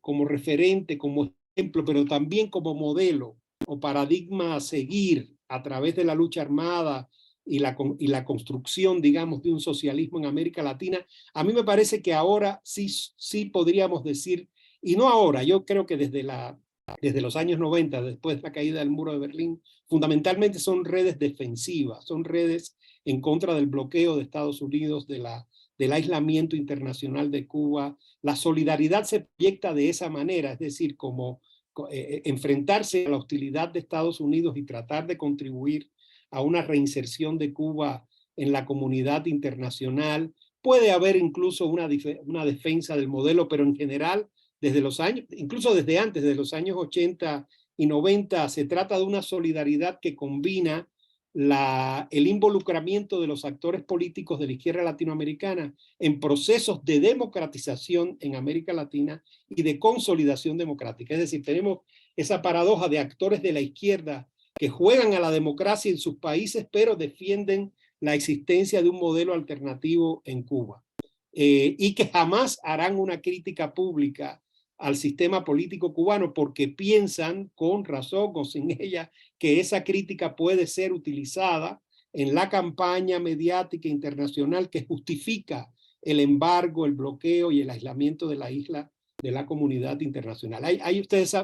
como referente, como ejemplo, pero también como modelo o paradigma a seguir a través de la lucha armada y la construcción, digamos, de un socialismo en América Latina. A mí me parece que ahora sí podríamos decir, y no ahora, yo creo que desde los años 90, después de la caída del muro de Berlín, fundamentalmente son redes defensivas, son redes en contra del bloqueo de Estados Unidos, del aislamiento internacional de Cuba. La solidaridad se proyecta de esa manera, es decir, como enfrentarse a la hostilidad de Estados Unidos y tratar de contribuir a una reinserción de Cuba en la comunidad internacional. Puede haber incluso una defensa del modelo, pero en general, desde los años, incluso desde antes, de los años 80 y 90, se trata de una solidaridad que combina el involucramiento de los actores políticos de la izquierda latinoamericana en procesos de democratización en América Latina y de consolidación democrática. Es decir, tenemos esa paradoja de actores de la izquierda que juegan a la democracia en sus países, pero defienden la existencia de un modelo alternativo en Cuba. Y que jamás harán una crítica pública al sistema político cubano porque piensan, con razón o sin ella, que esa crítica puede ser utilizada en la campaña mediática internacional que justifica el embargo, el bloqueo y el aislamiento de la isla de la comunidad internacional.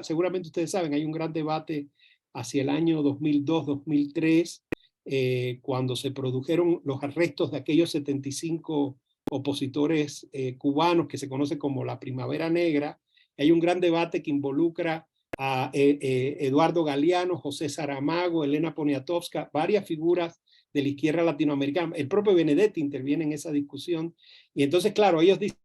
Seguramente ustedes saben, hay un gran debate hacia el año 2002-2003, cuando se produjeron los arrestos de aquellos 75 opositores cubanos que se conoce como la Primavera Negra. Hay un gran debate que involucra a Eduardo Galeano, José Saramago, Elena Poniatowska, varias figuras de la izquierda latinoamericana. El propio Benedetti interviene en esa discusión. Y entonces, claro, ellos dicen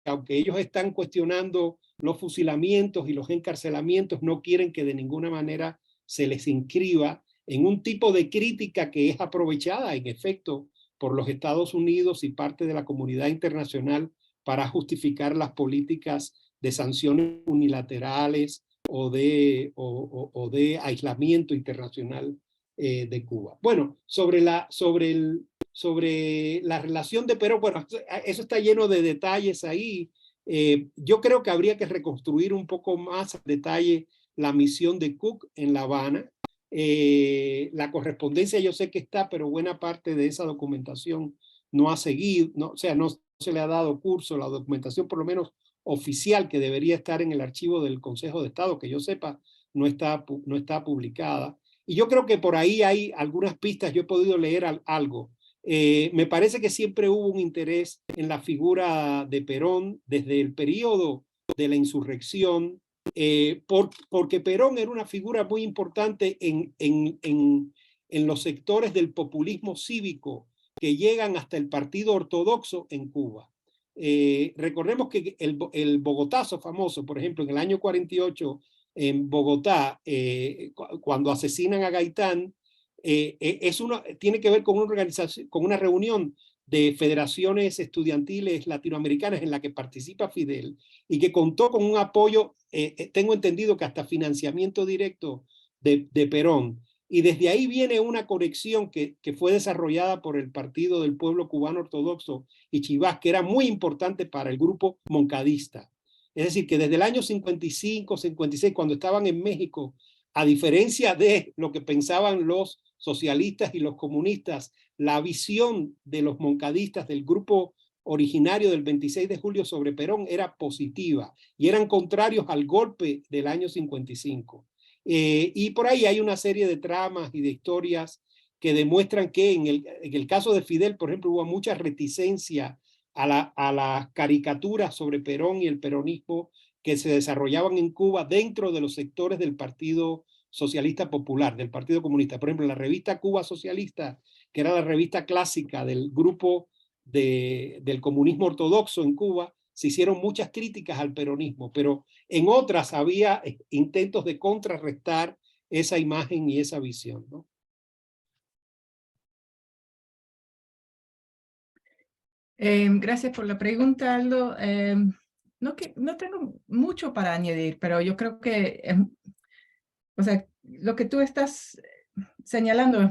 que aunque ellos están cuestionando los fusilamientos y los encarcelamientos, no quieren que de ninguna manera se les inscriba en un tipo de crítica que es aprovechada, en efecto, por los Estados Unidos y parte de la comunidad internacional para justificar las políticas de sanciones unilaterales o de aislamiento internacional de Cuba. Bueno, sobre la relación de Perón, bueno, eso está lleno de detalles ahí. Yo creo que habría que reconstruir un poco más a detalle la misión de Cook en La Habana. La correspondencia yo sé que está, pero buena parte de esa documentación no ha seguido, no se le ha dado curso. La documentación, por lo menos oficial, que debería estar en el archivo del Consejo de Estado, que yo sepa, no está publicada. Y yo creo que por ahí hay algunas pistas, yo he podido leer algo. Me parece que siempre hubo un interés en la figura de Perón desde el periodo de la insurrección, porque Perón era una figura muy importante en los sectores del populismo cívico que llegan hasta el Partido Ortodoxo en Cuba. Recordemos que el Bogotazo famoso, por ejemplo, en el año 48 en Bogotá, cuando asesinan a Gaitán, tiene que ver con una organización, con una reunión de federaciones estudiantiles latinoamericanas en la que participa Fidel y que contó con un apoyo, tengo entendido que hasta financiamiento directo de Perón. Y desde ahí viene una conexión que fue desarrollada por el Partido del Pueblo Cubano Ortodoxo y Chivas, que era muy importante para el grupo moncadista. Es decir, que desde el año 55, 56, cuando estaban en México, a diferencia de lo que pensaban los socialistas y los comunistas, la visión de los moncadistas del grupo originario del 26 de julio sobre Perón era positiva y eran contrarios al golpe del año 55. Y por ahí hay una serie de tramas y de historias que demuestran que en el caso de Fidel, por ejemplo, hubo mucha reticencia a las caricaturas sobre Perón y el peronismo que se desarrollaban en Cuba dentro de los sectores del Partido socialista popular, del Partido Comunista. Por ejemplo, la revista Cuba Socialista, que era la revista clásica del grupo del comunismo ortodoxo en Cuba, se hicieron muchas críticas al peronismo, pero en otras había intentos de contrarrestar esa imagen y esa visión, ¿no? Gracias por la pregunta, Aldo. No tengo mucho para añadir, pero yo creo que o sea, lo que tú estás señalando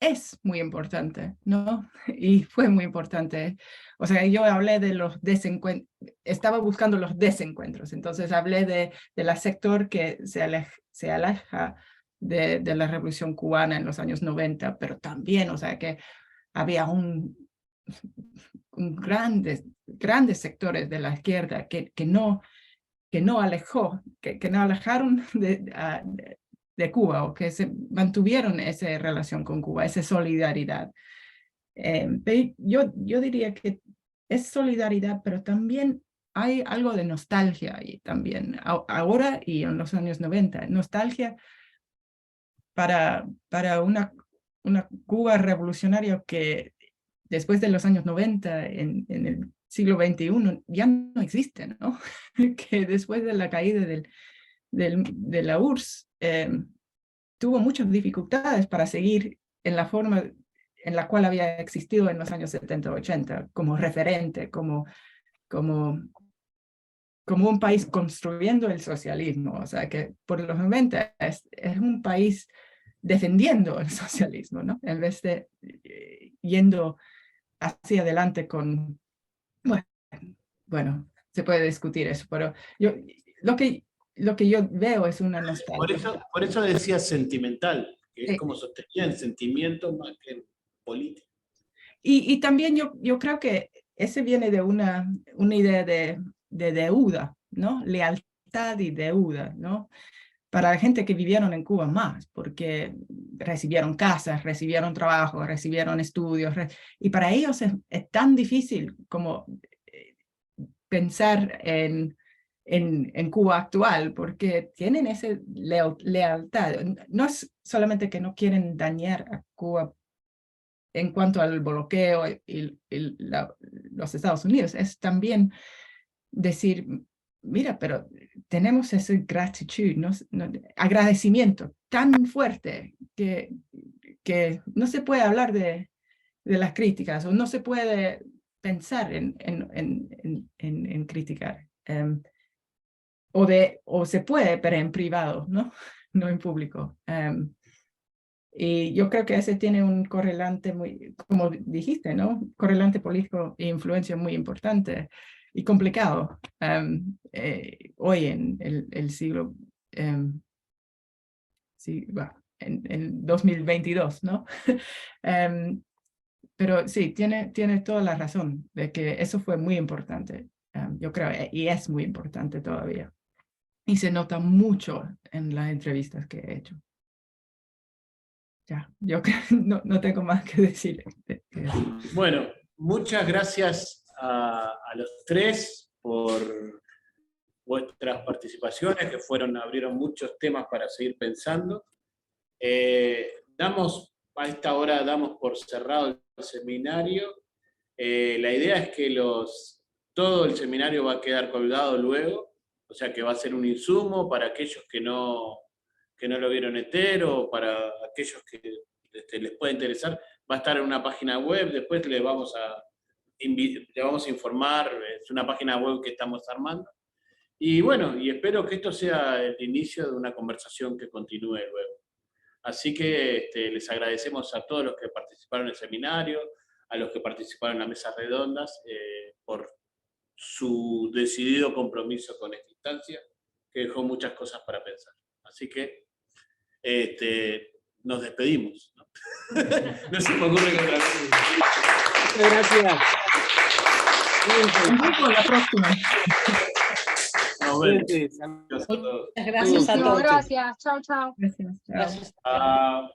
es muy importante, ¿no? Y fue muy importante. O sea, yo hablé de los desencuentros, estaba buscando los desencuentros, entonces hablé de la sector que se aleja de la Revolución Cubana en los años 90, pero también, o sea, que había grandes sectores de la izquierda que no alejaron de Cuba, o que se mantuvieron esa relación con Cuba, esa solidaridad. Yo diría que es solidaridad, pero también hay algo de nostalgia ahí también, ahora y en los años 90, nostalgia para una Cuba revolucionaria que después de los años 90, en el siglo XXI, ya no existe, ¿no? Que después de la caída de la URSS, tuvo muchas dificultades para seguir en la forma en la cual había existido en los años 70, 80, como referente, como un país construyendo el socialismo. O sea, que por los 90 es un país defendiendo el socialismo, ¿no? En vez de yendo hacia adelante con, bueno, se puede discutir eso, pero lo que yo veo es una nostalgia. Por eso decía sentimental, que Sí. es como sostenía en sentimiento más que en política. Y también yo creo que ese viene de una idea de deuda, ¿no? Lealtad y deuda, ¿no? Para la gente que vivieron en Cuba más, porque recibieron casas, recibieron trabajo, recibieron estudios, y para ellos es tan difícil como pensar en Cuba actual, porque tienen esa lealtad. No es solamente que no quieren dañar a Cuba en cuanto al bloqueo y los Estados Unidos, es también decir, mira, pero tenemos ese gratitud, agradecimiento tan fuerte que no se puede hablar de las críticas, o no se puede pensar en criticar. O se puede, pero en privado, ¿no? No en público. Y yo creo que ese tiene un correlante muy, como dijiste, ¿no? Correlante político e influencia muy importante y complicado hoy en el siglo, sí, bueno, en 2022, ¿no? Pero sí, tiene toda la razón de que eso fue muy importante, yo creo, y es muy importante todavía. Y se nota mucho en las entrevistas que he hecho. Ya, yo no tengo más que decir. Bueno, muchas gracias a los tres por vuestras participaciones, que abrieron muchos temas para seguir pensando. A esta hora damos por cerrado el seminario. La idea es que todo el seminario va a quedar colgado luego, o sea que va a ser un insumo para aquellos que no lo vieron entero, para aquellos que les pueda interesar. Va a estar en una página web, después le vamos a informar, es una página web que estamos armando. Y bueno, y espero que esto sea el inicio de una conversación que continúe luego. Así que les agradecemos a todos los que participaron en el seminario, a los que participaron en las mesas redondas, por su decidido compromiso con esta instancia, que dejó muchas cosas para pensar. Así que nos despedimos, ¿no? No se me ocurre que otra vez. Muchas gracias. Nos vemos la próxima. Nos vemos. Gracias a todos. Gracias a todos. Gracias. Chao, chao. Gracias. Chao. Gracias. Ah,